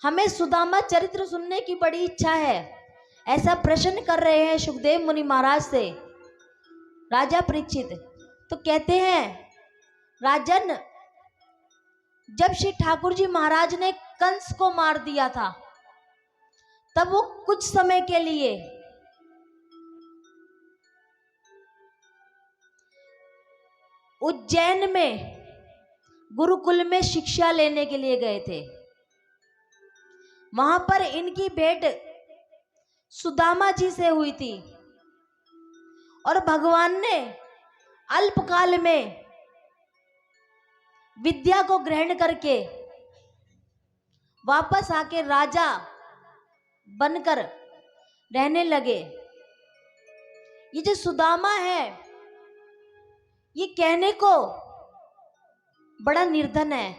हमें सुदामा चरित्र सुनने की बड़ी इच्छा है। ऐसा प्रश्न कर रहे हैं सुखदेव मुनि महाराज से राजा परीक्षित। तो कहते हैं राजन, जब श्री ठाकुर जी महाराज ने कंस को मार दिया था तब वो कुछ समय के लिए उज्जैन में गुरुकुल में शिक्षा लेने के लिए गए थे। वहां पर इनकी भेंट सुदामा जी से हुई थी और भगवान ने अल्पकाल में विद्या को ग्रहण करके वापस आके राजा बनकर रहने लगे। ये जो सुदामा है ये कहने को बड़ा निर्धन है,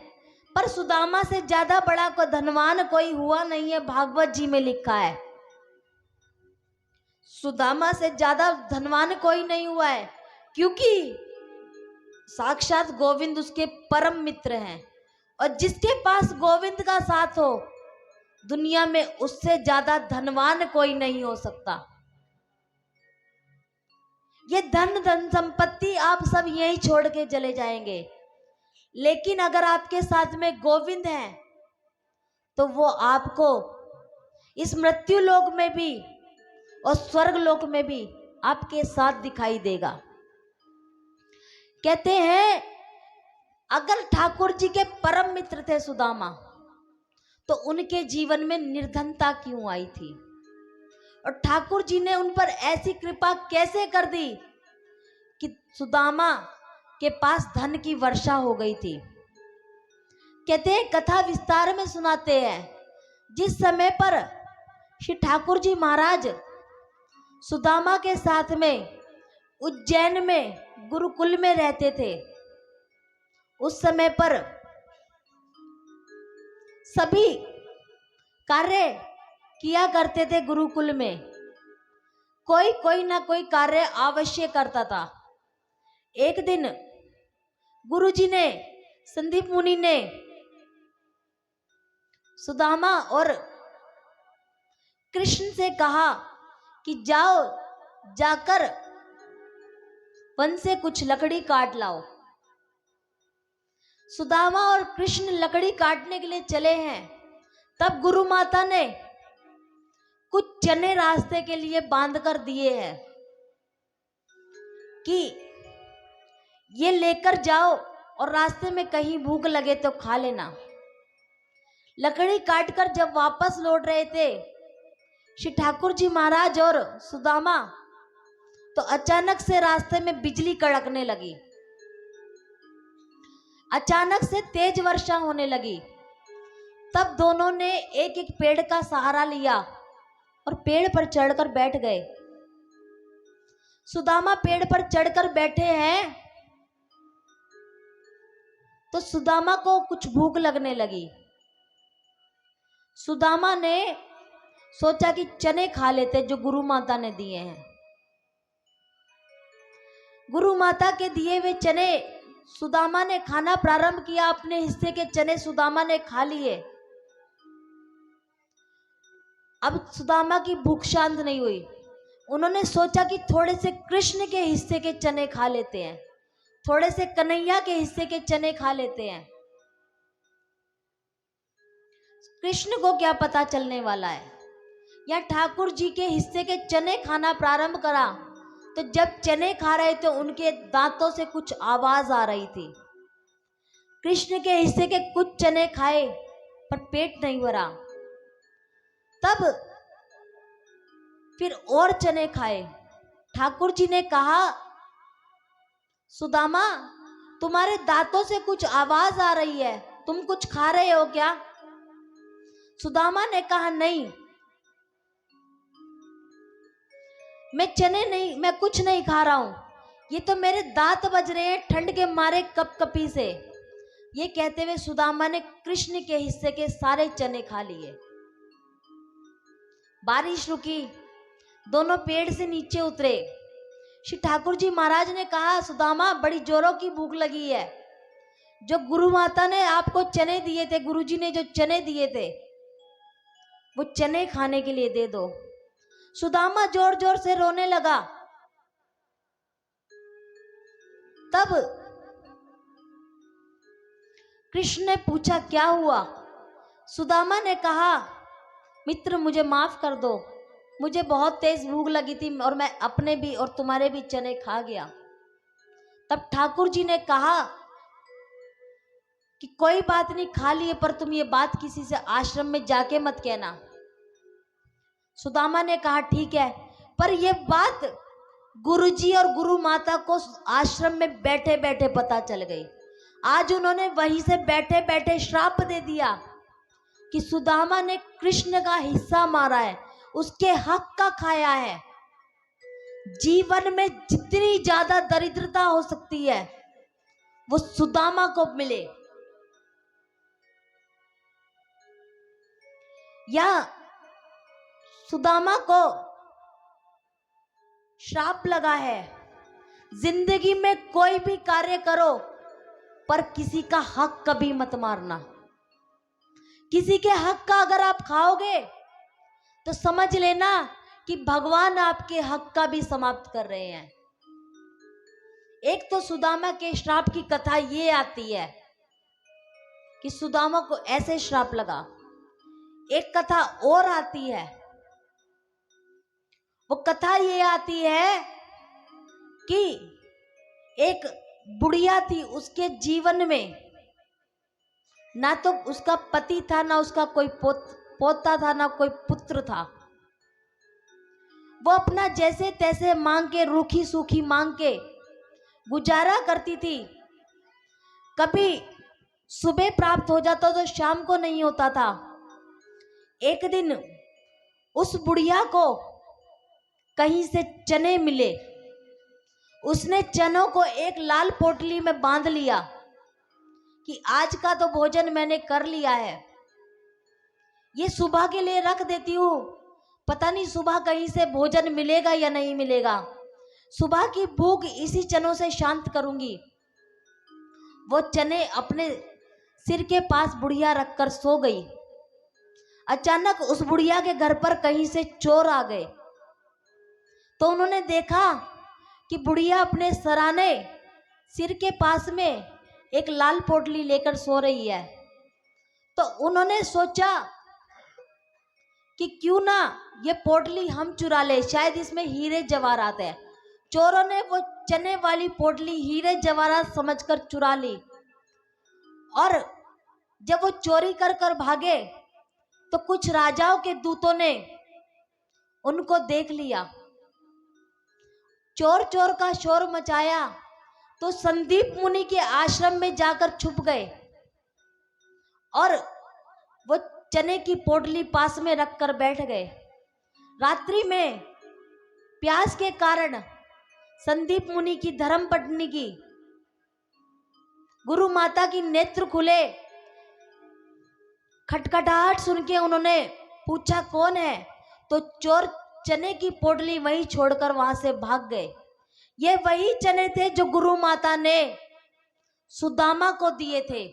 पर सुदामा से ज्यादा बड़ा को धनवान कोई हुआ नहीं है। भागवत जी में लिखा है सुदामा से ज्यादा धनवान कोई नहीं हुआ है, क्योंकि साक्षात गोविंद उसके परम मित्र हैं। और जिसके पास गोविंद का साथ हो दुनिया में उससे ज्यादा धनवान कोई नहीं हो सकता। ये धन संपत्ति आप सब यही छोड़ के चले जाएंगे, लेकिन अगर आपके साथ में गोविंद है तो वो आपको इस मृत्यु लोक में भी और स्वर्ग लोक में भी आपके साथ दिखाई देगा। कहते हैं अगर ठाकुर जी के परम मित्र थे सुदामा तो उनके जीवन में निर्धनता क्यों आई थी, और ठाकुर जी ने उन पर ऐसी कृपा कैसे कर दी कि सुदामा के पास धन की वर्षा हो गई थी। कहते हैं कथा विस्तार में सुनाते हैं जिस समय पर श्री ठाकुर जी महाराज सुदामा के साथ में उज्जैन में गुरुकुल में रहते थे, उस समय पर सभी कार्य किया करते थे। गुरुकुल में कोई ना कोई कार्य अवश्य करता था। एक दिन गुरुजी ने, संदीप मुनि ने सुदामा और कृष्ण से कहा कि जाओ जाकर वन से कुछ लकड़ी काट लाओ। सुदामा और कृष्ण लकड़ी काटने के लिए चले हैं, तब गुरु माता ने कुछ चने रास्ते के लिए बांध कर दिए हैं कि ये लेकर जाओ और रास्ते में कहीं भूख लगे तो खा लेना। लकड़ी काटकर जब वापस लौट रहे थे श्री ठाकुर जी महाराज और सुदामा, तो अचानक से रास्ते में बिजली कड़कने लगी, अचानक से तेज वर्षा होने लगी। तब दोनों ने एक एक पेड़ का सहारा लिया और पेड़ पर चढ़कर बैठ गए। सुदामा पेड़ पर चढ़कर बैठे हैं तो सुदामा को कुछ भूख लगने लगी। सुदामा ने सोचा कि चने खा लेते जो गुरु माता ने दिए हैं। गुरु माता के दिए हुए चने सुदामा ने खाना प्रारंभ किया। अपने हिस्से के चने सुदामा ने खा लिए। अब सुदामा की भूख शांत नहीं हुई। उन्होंने सोचा कि थोड़े से कृष्ण के हिस्से के चने खा लेते हैं, थोड़े से कन्हैया के हिस्से के चने खा लेते हैं। कृष्ण को क्या पता चलने वाला है। या ठाकुर जी के हिस्से के चने खाना प्रारंभ करा तो जब चने खा रहे थे उनके दांतों से कुछ आवाज आ रही थी। कृष्ण के हिस्से के कुछ चने खाए पर पेट नहीं भरा। तब फिर और चने खाए। ठाकुर जी ने कहा, सुदामा तुम्हारे दांतों से कुछ आवाज आ रही है, तुम कुछ खा रहे हो क्या? सुदामा ने कहा, नहीं मैं कुछ नहीं खा रहा हूं, ये तो मेरे दांत बज रहे हैं ठंड के मारे कपकपी से। ये कहते हुए सुदामा ने कृष्ण के हिस्से के सारे चने खा लिए। बारिश रुकी, दोनों पेड़ से नीचे उतरे। श्री ठाकुर जी महाराज ने कहा, सुदामा बड़ी जोरों की भूख लगी है, जो गुरु माता ने आपको चने दिए थे, गुरुजी ने जो चने दिए थे वो चने खाने के लिए दे दो। सुदामा जोर जोर से रोने लगा। तब कृष्ण ने पूछा, क्या हुआ? सुदामा ने कहा, मित्र मुझे माफ कर दो, मुझे बहुत तेज भूख लगी थी और मैं अपने भी और तुम्हारे भी चने खा गया। तब ठाकुर जी ने कहा कि कोई बात नहीं, खा लिए, पर तुम ये बात किसी से आश्रम में जाके मत कहना। सुदामा ने कहा, ठीक है, पर यह बात गुरुजी और गुरु माता को आश्रम में बैठे बैठे पता चल गई। आज उन्होंने वहीं से बैठे बैठे श्राप दे दिया कि सुदामा ने कृष्ण का हिस्सा मारा है, उसके हक का खाया है। जीवन में जितनी ज्यादा दरिद्रता हो सकती है वो सुदामा को मिले। या सुदामा को श्राप लगा है, जिंदगी में कोई भी कार्य करो पर किसी का हक कभी मत मारना। किसी के हक का अगर आप खाओगे तो समझ लेना कि भगवान आपके हक का भी समाप्त कर रहे हैं। एक तो सुदामा के श्राप की कथा ये आती है कि सुदामा को ऐसे श्राप लगा। एक कथा और आती है, वो कथा ये आती है कि एक बुढ़िया थी, उसके जीवन में ना तो उसका पति था, ना उसका कोई पोता था, ना कोई पुत्र था। वो अपना जैसे तैसे मांग के, रूखी सूखी मांग के गुजारा करती थी। कभी सुबह प्राप्त हो जाता तो शाम को नहीं होता था। एक दिन उस बुढ़िया को कहीं से चने मिले। उसने चनों को एक लाल पोटली में बांध लिया कि आज का तो भोजन मैंने कर लिया है, ये सुबह के लिए रख देती हूँ, पता नहीं सुबह कहीं से भोजन मिलेगा या नहीं मिलेगा, सुबह की भूख इसी चनों से शांत करूंगी। वो चने अपने सिर के पास बुढ़िया रखकर सो गई। अचानक उस बुढ़िया के घर पर कहीं से चोर आ गए तो उन्होंने देखा कि बुढ़िया अपने सराने सिर के पास में एक लाल पोटली लेकर सो रही है। तो उन्होंने सोचा कि क्यों ना ये पोटली हम चुरा ले, शायद इसमें हीरे जवाहरात है। चोरों ने वो चने वाली पोटली हीरे जवाहरात समझकर चुरा ली और जब वो चोरी कर कर भागे तो कुछ राजाओं के दूतों ने उनको देख लिया। चोर चोर का शोर मचाया तो संदीप मुनि के आश्रम में जाकर छुप गए और वो चने की पोटली पास में रखकर बैठ गए। रात्रि में प्यास के कारण संदीप मुनि की धर्मपत्नी की, गुरु माता की नेत्र खुले। खटखटाहट सुन के उन्होंने पूछा कौन है, तो चोर चने की पोटली वहीं छोड़कर वहां से भाग गए। ये वही चने थे जो गुरु माता ने सुदामा को दिए थे।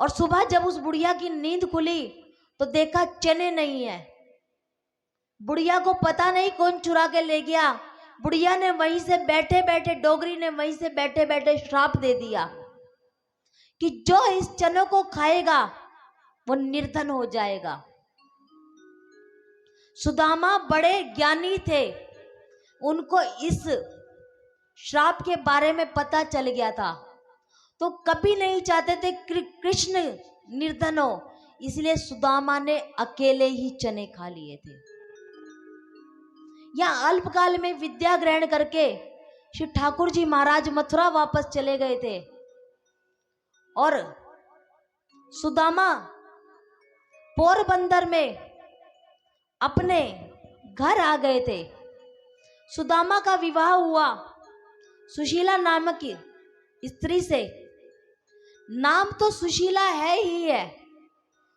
और सुबह जब उस बुढ़िया की नींद खुली तो देखा चने नहीं है। बुढ़िया को पता नहीं कौन चुरा के ले गया। बुढ़िया ने वहीं से बैठे बैठे, डोगरी ने वहीं से बैठे बैठे श्राप दे दिया कि जो इस चनों को खाएगा वो निर्धन हो जाएगा। सुदामा बड़े ज्ञानी थे, उनको इस श्राप के बारे में पता चल गया था, तो कभी नहीं चाहते थे कृष्ण निर्धन हो, इसलिए सुदामा ने अकेले ही चने खा लिए थे। या अल्पकाल में विद्या ग्रहण करके श्री ठाकुर जी महाराज मथुरा वापस चले गए थे और सुदामा पोरबंदर में अपने घर आ गए थे। सुदामा का विवाह हुआ सुशीला नामक स्त्री से। नाम तो सुशीला है ही है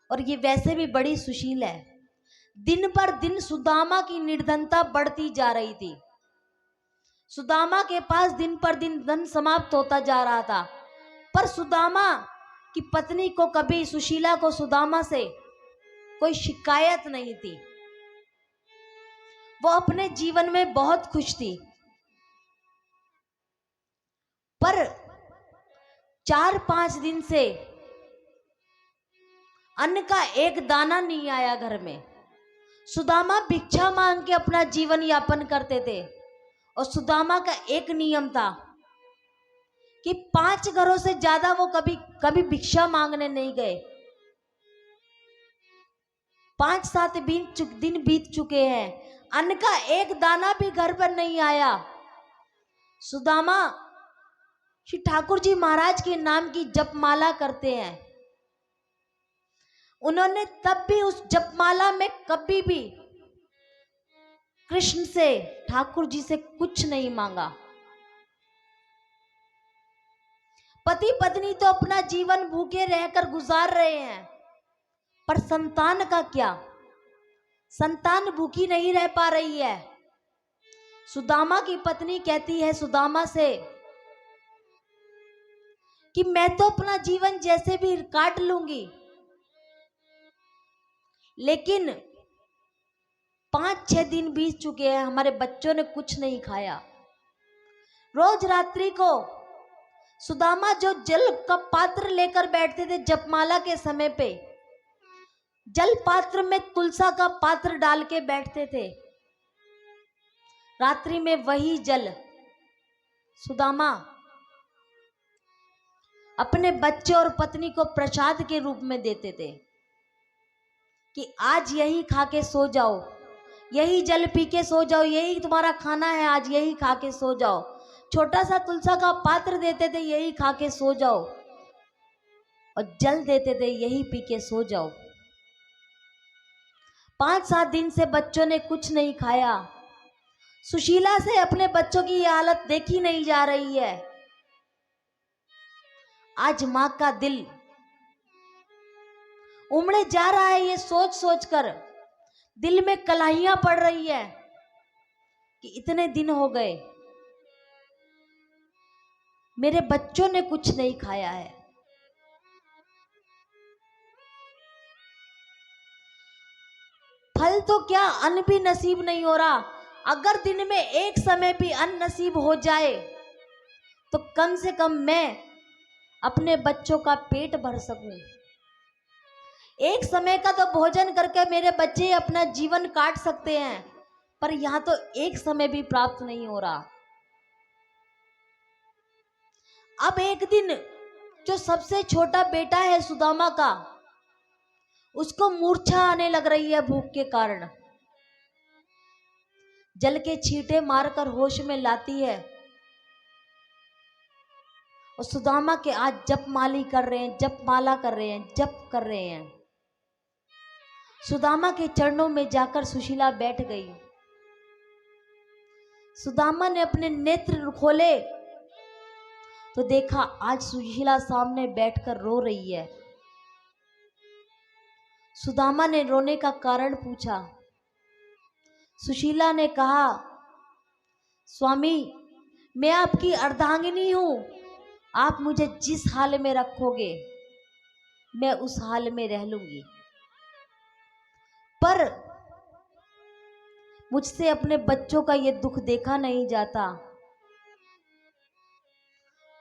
और ये वैसे भी बड़ी सुशील है। दिन पर दिन सुदामा की निर्धनता बढ़ती जा रही थी। सुदामा के पास दिन पर दिन धन समाप्त होता जा रहा था, पर सुदामा की पत्नी को कभी, सुशीला को, सुदामा से कोई शिकायत नहीं थी। वो अपने जीवन में बहुत खुश थी। पर 4-5 दिन से अन्न का एक दाना नहीं आया घर में। सुदामा भिक्षा मांग के अपना जीवन यापन करते थे और सुदामा का एक नियम था कि 5 घरों से ज्यादा वो कभी भिक्षा मांगने नहीं गए। 5-7 दिन बीत चुके हैं, अन्न का एक दाना भी घर पर नहीं आया। सुदामा श्री ठाकुर जी महाराज के नाम की जपमाला करते हैं। उन्होंने तब भी उस जपमाला में कभी भी कृष्ण से, ठाकुर जी से कुछ नहीं मांगा। पति पत्नी तो अपना जीवन भूखे रहकर गुजार रहे हैं, पर संतान का क्या? संतान भूखी नहीं रह पा रही है। सुदामा की पत्नी कहती है सुदामा से कि मैं तो अपना जीवन जैसे भी काट लूंगी, लेकिन 5-6 दिन बीत चुके हैं, हमारे बच्चों ने कुछ नहीं खाया। रोज रात्रि को सुदामा जो जल का पात्र लेकर बैठते थे जपमाला के समय पे, जल पात्र में तुलसा का पात्र डाल के बैठते थे। रात्रि में वही जल सुदामा अपने बच्चे और पत्नी को प्रसाद के रूप में देते थे कि आज यही खा के सो जाओ, यही जल पी के सो जाओ, यही तुम्हारा खाना है, आज यही खा के सो जाओ। छोटा सा तुलसा का पात्र देते थे, यही खा के सो जाओ, और जल देते थे, यही पी के सो जाओ। 5-7 दिन से बच्चों ने कुछ नहीं खाया। सुशीला से अपने बच्चों की ये हालत देखी नहीं जा रही है। आज मां का दिल उमड़े जा रहा है, ये सोच सोच कर दिल में कलाइयां पड़ रही है कि इतने दिन हो गए, मेरे बच्चों ने कुछ नहीं खाया है। फल तो क्या, अन्न भी नसीब नहीं हो रहा। अगर दिन में एक समय भी अन्न नसीब हो जाए तो कम से कम मैं अपने बच्चों का पेट भर सकूं। एक समय का तो भोजन करके मेरे बच्चे अपना जीवन काट सकते हैं, पर यहां तो एक समय भी प्राप्त नहीं हो रहा। अब एक दिन जो सबसे छोटा बेटा है सुदामा का, उसको मूर्छा आने लग रही है भूख के कारण। जल के छींटे मारकर होश में लाती है और सुदामा के आज जपमाली कर रहे हैं, जपमाला कर रहे हैं, जप कर रहे हैं। सुदामा के चरणों में जाकर सुशीला बैठ गई। सुदामा ने अपने नेत्र खोले तो देखा आज सुशीला सामने बैठकर रो रही है। सुदामा ने रोने का कारण पूछा। सुशीला ने कहा, स्वामी मैं आपकी अर्धांगिनी हूं, आप मुझे जिस हाल में रखोगे मैं उस हाल में रह लूंगी, पर मुझसे अपने बच्चों का ये दुख देखा नहीं जाता।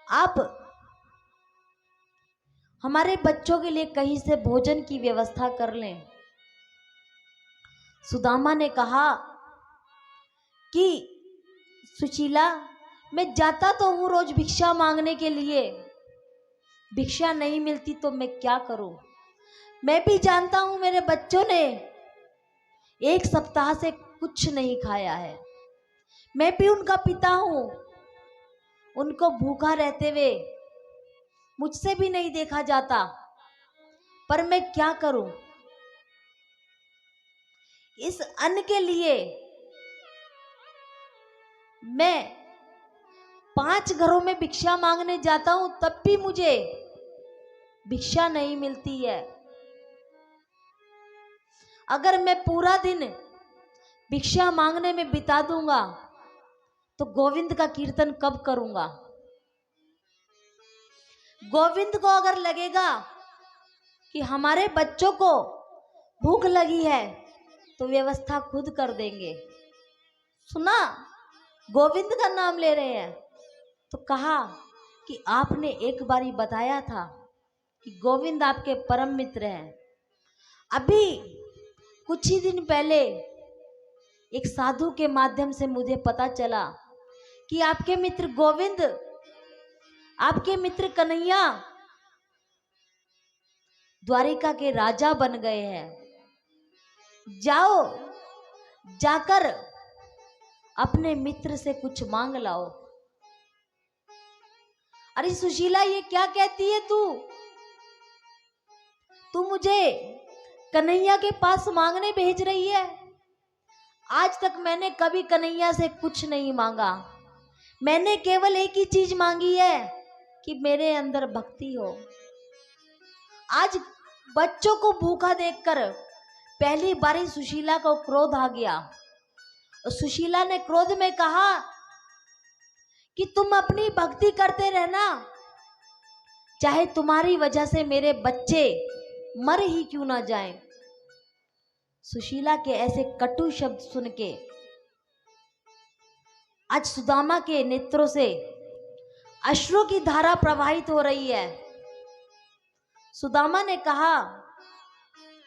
आप हमारे बच्चों के लिए कहीं से भोजन की व्यवस्था कर लें। सुदामा ने कहा कि सुशीला, मैं जाता तो हूं रोज भिक्षा मांगने के लिए, भिक्षा नहीं मिलती तो मैं क्या करूं। मैं भी जानता हूं मेरे बच्चों ने एक सप्ताह से कुछ नहीं खाया है, मैं भी उनका पिता हूं, उनको भूखा रहते हुए मुझसे भी नहीं देखा जाता, पर मैं क्या करूं। इस अन्न के लिए मैं 5 घरों में भिक्षा मांगने जाता हूं, तब भी मुझे भिक्षा नहीं मिलती है। अगर मैं पूरा दिन भिक्षा मांगने में बिता दूंगा तो गोविंद का कीर्तन कब करूंगा। गोविंद को अगर लगेगा कि हमारे बच्चों को भूख लगी है तो व्यवस्था खुद कर देंगे। सुना, गोविंद का नाम ले रहे हैं तो कहा कि आपने एक बारी बताया था कि गोविंद आपके परम मित्र हैं। अभी कुछ ही दिन पहले एक साधु के माध्यम से मुझे पता चला कि आपके मित्र गोविंद, आपके मित्र कन्हैया द्वारिका के राजा बन गए हैं। जाओ, जाकर अपने मित्र से कुछ मांग लाओ। अरे सुशीला, ये क्या कहती है तू मुझे कन्हैया के पास मांगने भेज रही है। आज तक मैंने कभी कन्हैया से कुछ नहीं मांगा, मैंने केवल एक ही चीज मांगी है कि मेरे अंदर भक्ति हो। आज बच्चों को भूखा देखकर पहली बारी सुशीला को क्रोध आ गया और सुशीला ने क्रोध में कहा कि तुम अपनी भक्ति करते रहना, चाहे तुम्हारी वजह से मेरे बच्चे मर ही क्यों ना जाएं। सुशीला के ऐसे कटु शब्द सुन के आज सुदामा के नेत्रों से अश्रु की धारा प्रवाहित हो रही है। सुदामा ने कहा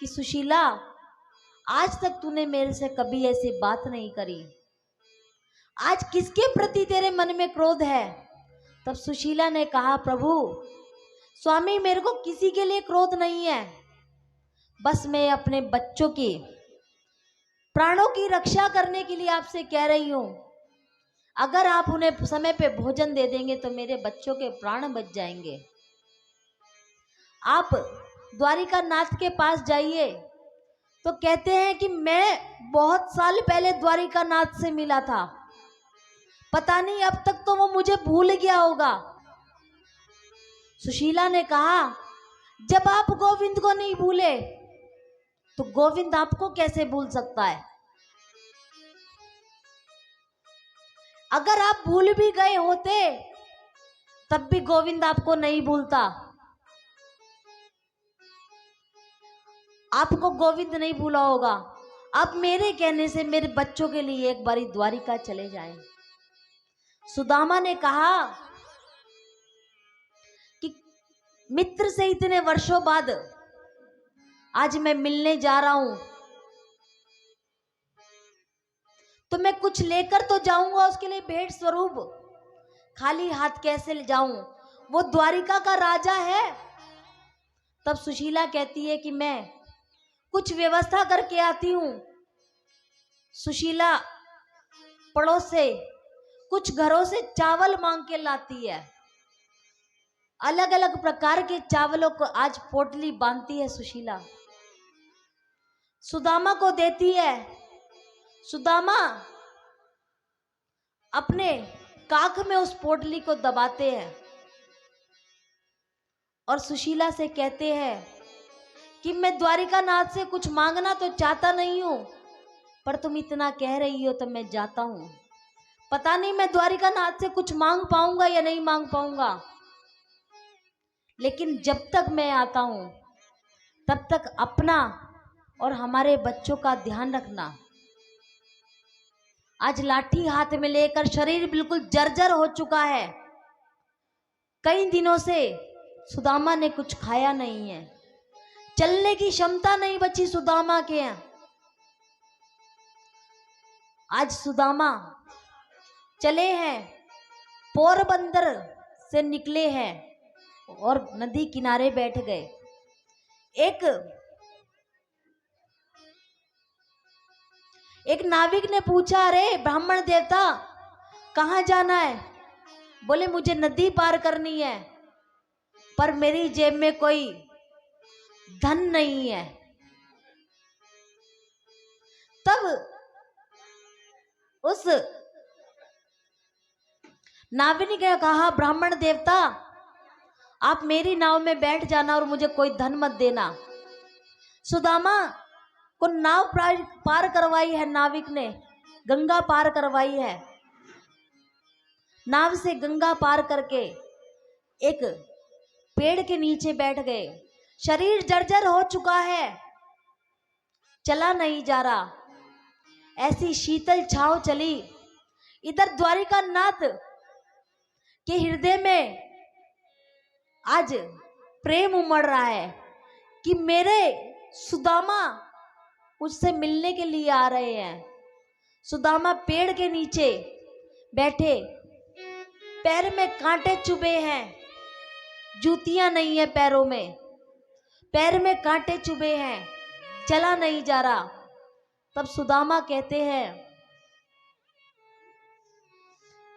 कि सुशीला, आज तक तूने मेरे से कभी ऐसी बात नहीं करी, आज किसके प्रति तेरे मन में क्रोध है। तब सुशीला ने कहा, प्रभु स्वामी, मेरे को किसी के लिए क्रोध नहीं है, बस मैं अपने बच्चों की प्राणों की रक्षा करने के लिए आपसे कह रही हूं। अगर आप उन्हें समय पे भोजन दे देंगे तो मेरे बच्चों के प्राण बच जाएंगे। आप द्वारिका नाथ के पास जाइए तो कहते हैं कि मैं बहुत साल पहले द्वारिका नाथ से मिला था, पता नहीं अब तक तो वो मुझे भूल गया होगा। सुशीला ने कहा, जब आप गोविंद को नहीं भूले तो गोविंद आपको कैसे भूल सकता है। अगर आप भूल भी गए होते तब भी गोविंद आपको नहीं भूलता। आपको गोविंद नहीं भूला होगा। आप मेरे कहने से मेरे बच्चों के लिए एक बारी द्वारिका चले जाएं। सुदामा ने कहा कि मित्र से इतने वर्षों बाद आज मैं मिलने जा रहा हूं तो मैं कुछ लेकर तो जाऊंगा उसके लिए भेंट स्वरूप, खाली हाथ कैसे ले जाऊं, वो द्वारिका का राजा है। तब सुशीला कहती है कि मैं कुछ व्यवस्था करके आती हूं। सुशीला पड़ोस से कुछ घरों से चावल मांग के लाती है, अलग अलग प्रकार के चावलों को आज पोटली बांधती है सुशीला, सुदामा को देती है। सुदामा अपने काख में उस पोटली को दबाते हैं और सुशीला से कहते हैं कि मैं द्वारिका नाथ से कुछ मांगना तो चाहता नहीं हूं, पर तुम इतना कह रही हो तो मैं जाता हूं। पता नहीं मैं द्वारिका नाथ से कुछ मांग पाऊंगा या नहीं मांग पाऊंगा, लेकिन जब तक मैं आता हूं तब तक अपना और हमारे बच्चों का ध्यान रखना। आज लाठी हाथ में लेकर शरीर बिल्कुल जर्जर हो चुका है, कई दिनों से सुदामा ने कुछ खाया नहीं है, चलने की क्षमता नहीं बची सुदामा के यहाँ। आज सुदामा चले हैं, पोरबंदर से निकले हैं और नदी किनारे बैठ गए। एक नाविक ने पूछा, अरे ब्राह्मण देवता कहाँ जाना है? बोले मुझे नदी पार करनी है, पर मेरी जेब में कोई धन नहीं है। तब उस नाविक ने कहा, ब्राह्मण देवता आप मेरी नाव में बैठ जाना और मुझे कोई धन मत देना। सुदामा को नाव पार करवाई है नाविक ने, गंगा पार करवाई है। नाव से गंगा पार करके एक पेड़ के नीचे बैठ गए। शरीर जर्जर हो चुका है, चला नहीं जा रहा। ऐसी शीतल छाव चली। इधर द्वारिका नाथ के हृदय में आज प्रेम उमड़ रहा है कि मेरे सुदामा मुझसे मिलने के लिए आ रहे हैं। सुदामा पेड़ के नीचे बैठे, पैर में कांटे चुभे हैं, जूतियां नहीं है पैरों में, पैर में कांटे चुभे हैं, चला नहीं जा रहा। तब सुदामा कहते हैं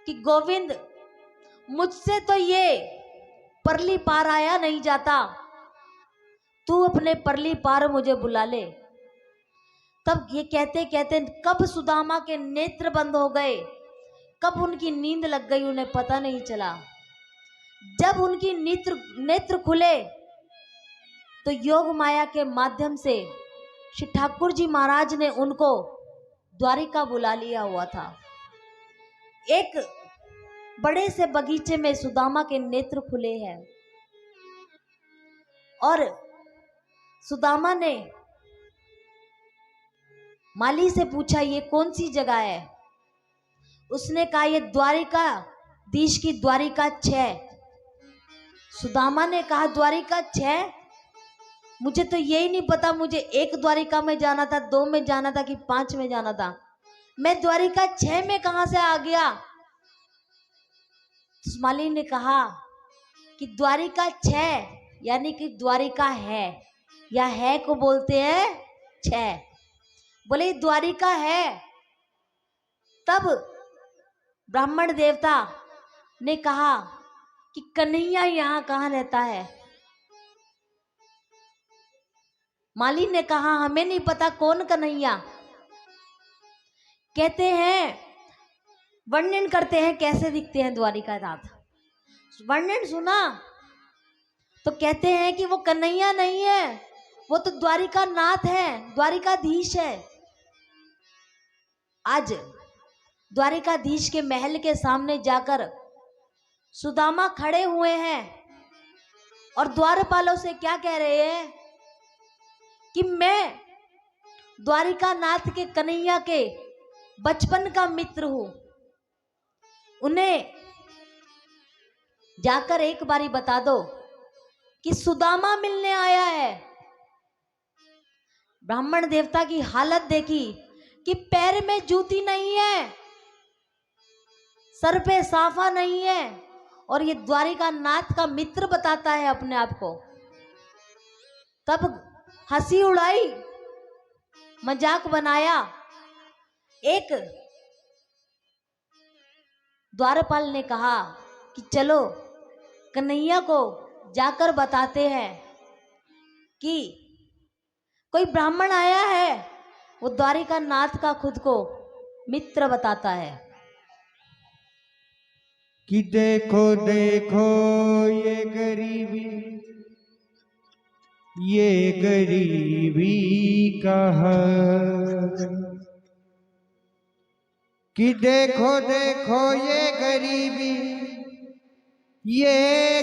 कि गोविंद मुझसे तो ये परली पार आया नहीं जाता, तू अपने परली पार मुझे बुला ले। तब ये कहते कहते कब सुदामा के नेत्र बंद हो गए, कब उनकी नींद लग गई उन्हें पता नहीं चला। जब उनकी नेत्र खुले तो योग माया के माध्यम से श्री ठाकुर जी महाराज ने उनको द्वारिका बुला लिया हुआ था। एक बड़े से बगीचे में सुदामा के नेत्र खुले हैं और सुदामा ने माली से पूछा, ये कौन सी जगह है? उसने कहा, ये द्वारिका दीश की द्वारिका 6। सुदामा ने कहा, द्वारिका 6? मुझे तो यही नहीं पता, मुझे 1 द्वारिका में जाना था, 2 में जाना था कि 5 में जाना था, मैं द्वारिका 6 में कहां से आ गया? माली ने कहा कि द्वारिका 6 यानी कि द्वारिका है, या है को बोलते हैं 6। बोले द्वारिका है। तब ब्राह्मण देवता ने कहा कि कन्हैया यहां कहां रहता है? माली ने कहा, हमें नहीं पता कौन कन्हैया। कहते हैं, वर्णन करते हैं कैसे दिखते हैं द्वारिका नाथ। वर्णन सुना तो कहते हैं कि वो कन्हैया नहीं है, वो तो द्वारिका नाथ है, द्वारिकाधीश है। आज द्वारिकाधीश के महल के सामने जाकर सुदामा खड़े हुए हैं और द्वारपालों से क्या कह रहे हैं कि मैं द्वारिका नाथ के कन्हैया के बचपन का मित्र हूं, उन्हें जाकर एक बारी बता दो कि सुदामा मिलने आया है। ब्राह्मण देवता की हालत देखी कि पैर में जूती नहीं है, सर पे साफा नहीं है, और ये द्वारिका नाथ का मित्र बताता है अपने आप को। तब हंसी उड़ाई, मजाक बनाया। एक द्वारपाल ने कहा कि चलो कन्हैया को जाकर बताते हैं कि कोई ब्राह्मण आया है, वो द्वारिका नाथ का खुद को मित्र बताता है। कि देखो देखो ये गरीबी कहा, कि देखो देखो ये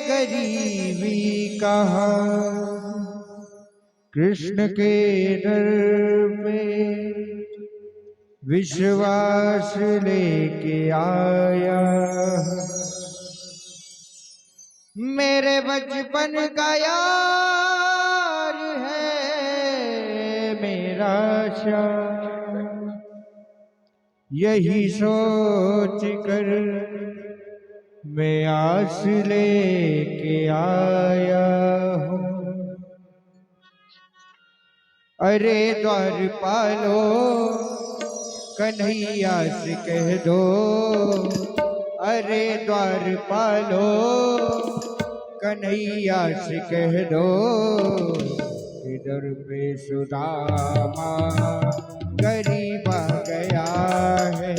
गरीबी कहा, कृष्ण के दर पे विश्वास लेके आया, मेरे बचपन का यार है मेरा श्याम, यही सोच कर मैं आस लेके आया हूँ। अरे द्वारपालो कन्हैया से कह दो, अरे द्वारपालो कन्हैया से कह दो, इधर पे सुदामा गरीब आ गया है,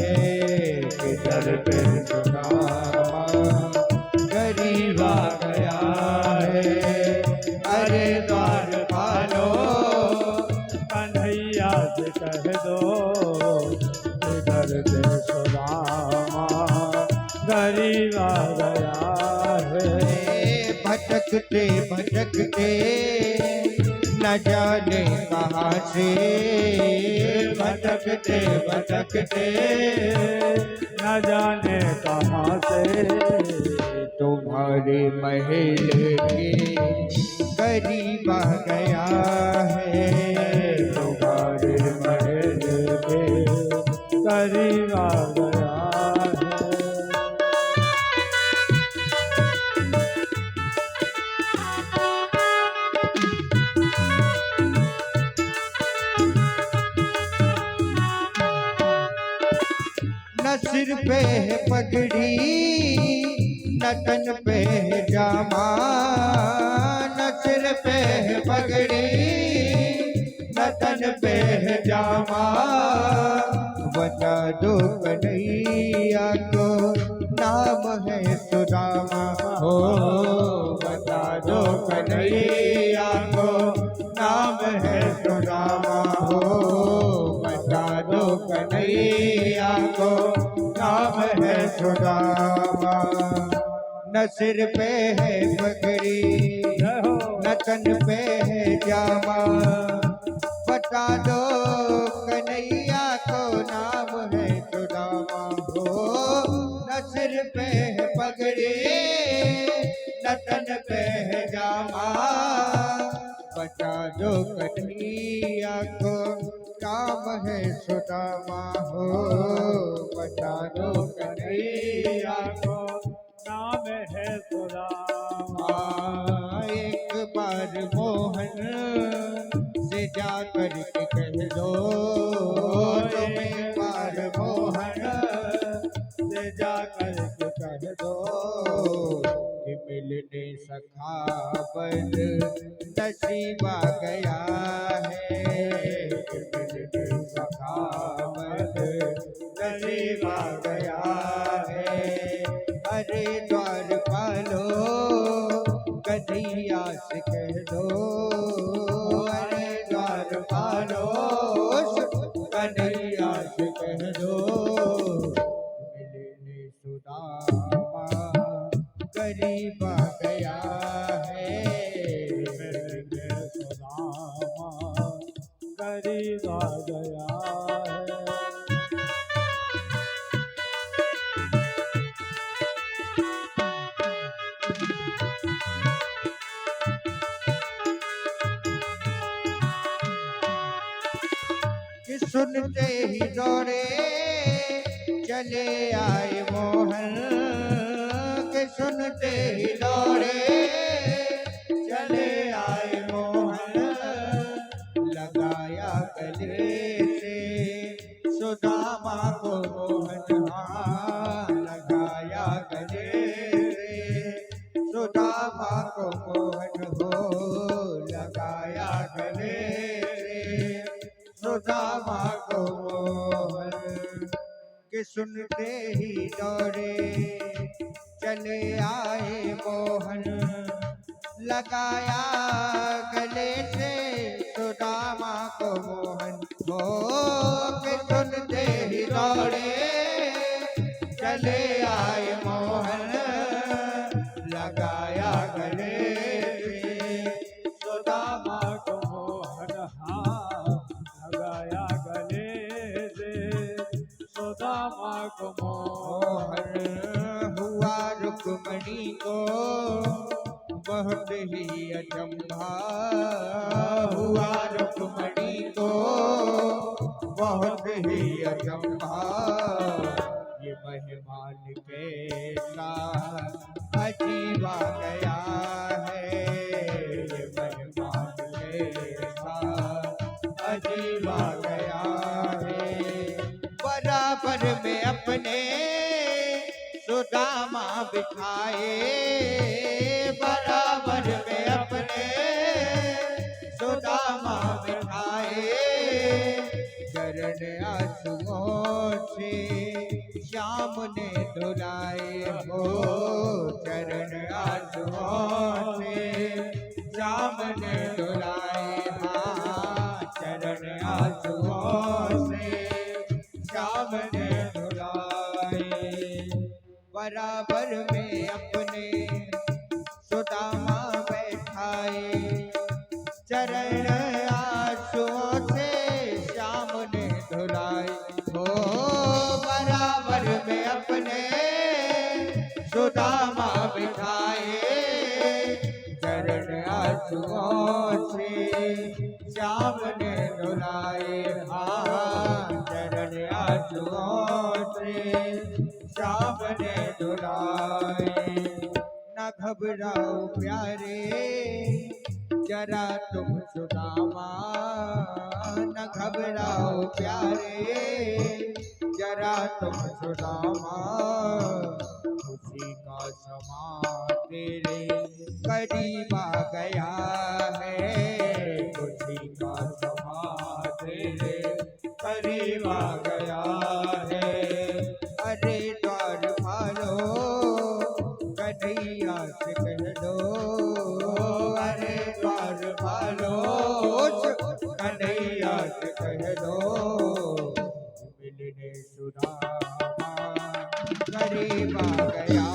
इधर पे सुदामा गरीब आ गया है। अरे द्वारपालो कन्हैया से कह दो, इधर पे सुदामा गरीब आ गया है। भटकते भटकते न जाने कहाँ से, भटकते भटकते न जाने कहाँ से तुम्हारे महल के करीब आ गया है, तुम्हारे महल के करीब आ गया है। न सिर पे है पगड़ी न तन पे है जामा, न सिर पे है पगड़ी न तन पे है जामा, बता दो कन्हैया को नाम है सुदामा, हो बता दो कन्हैया को नाम है सुदामा, हो बता दो कन्हैया को नाम है सुदामा। न सिर पे है पगड़ी न तन पे है जामा, बता दो कन्हैया को नाम है सुदामा, हो न सिर पे है पगड़ी न तन पे है जामा, बता दो कन्हैया को नाम है सुदामा, हो बता दो कन्हैया को नाम है सुदामा। एक बार मोहन से जाकर के कह दो, तुम एक बार मोहन से जाकर के कह दो, कि मिलने सखावत नसीब आ गया है, कि मिलने सखावत नसीब आ गया है। अरे द्वारपालो कन्हैया से कह दो, अरे द्वारपालो कन्हैया से कह दो, मिलने सुदामा करीब आ गया है, मिलने सुदामा करीब आ गया है। कि सुनते ही दौड़े चले आए मोहन, कि सुनते ही दौड़े चले आए मोहन, लगाया गले से सुदामा को मोहन, हाँ लगाया गले से सुदामा को मोहन, हो लगाया गले से सुदामा को मोहन, कि सुनते ही दौड़े चले आए मोहन, लगाया गले से सुदामा को मोहन, हो कि सुनते ही दौड़े चले आए मोहन, लगाया गले से सुदामा को मोहन, हाँ लगाया गले से सुदामा को मोहन। मोहन हुआ रुक्मणी को बहुत ही अचंभा हुआ रुक्मणी को बहुत ही अचंभा। ये मेहमान के साथ अजीबा गया है, ये मेहमान के साथ अजीबा गया है। बराबर में अपने सुदामा बिठाए, बराबर में अपने सुदामा बिठाए। चरण आंसुओं से श्याम ने धुलाए हो, चरण आंसुओं से श्याम ने धुलाए। हाँ, चरण आंसुओं से श्याम ने धुलाए। बराबर में अपने सुदामा बैठाए, चरण आंसुओं से श्याम ने धुलाए हो। बराबर में अपने सुदामा बिठाए, चरण आंसुओं से श्याम ने धुलाए। हाँ, चरण आंसुओं से श्याम ने धुलाए। न घबराओ प्यारे जरा तुम सुदामा, न घबराओ प्यारे जरा तुम सुदामा। खुशी का समा तेरे करीब आ गया है, खुशी का समा तेरे करीब आ गया है। अरे द्वार पालो कन्हैया से कह दो, अरे द्वार पालो कन्हैया से कह दो। मिलने सुदामा करीब आ गया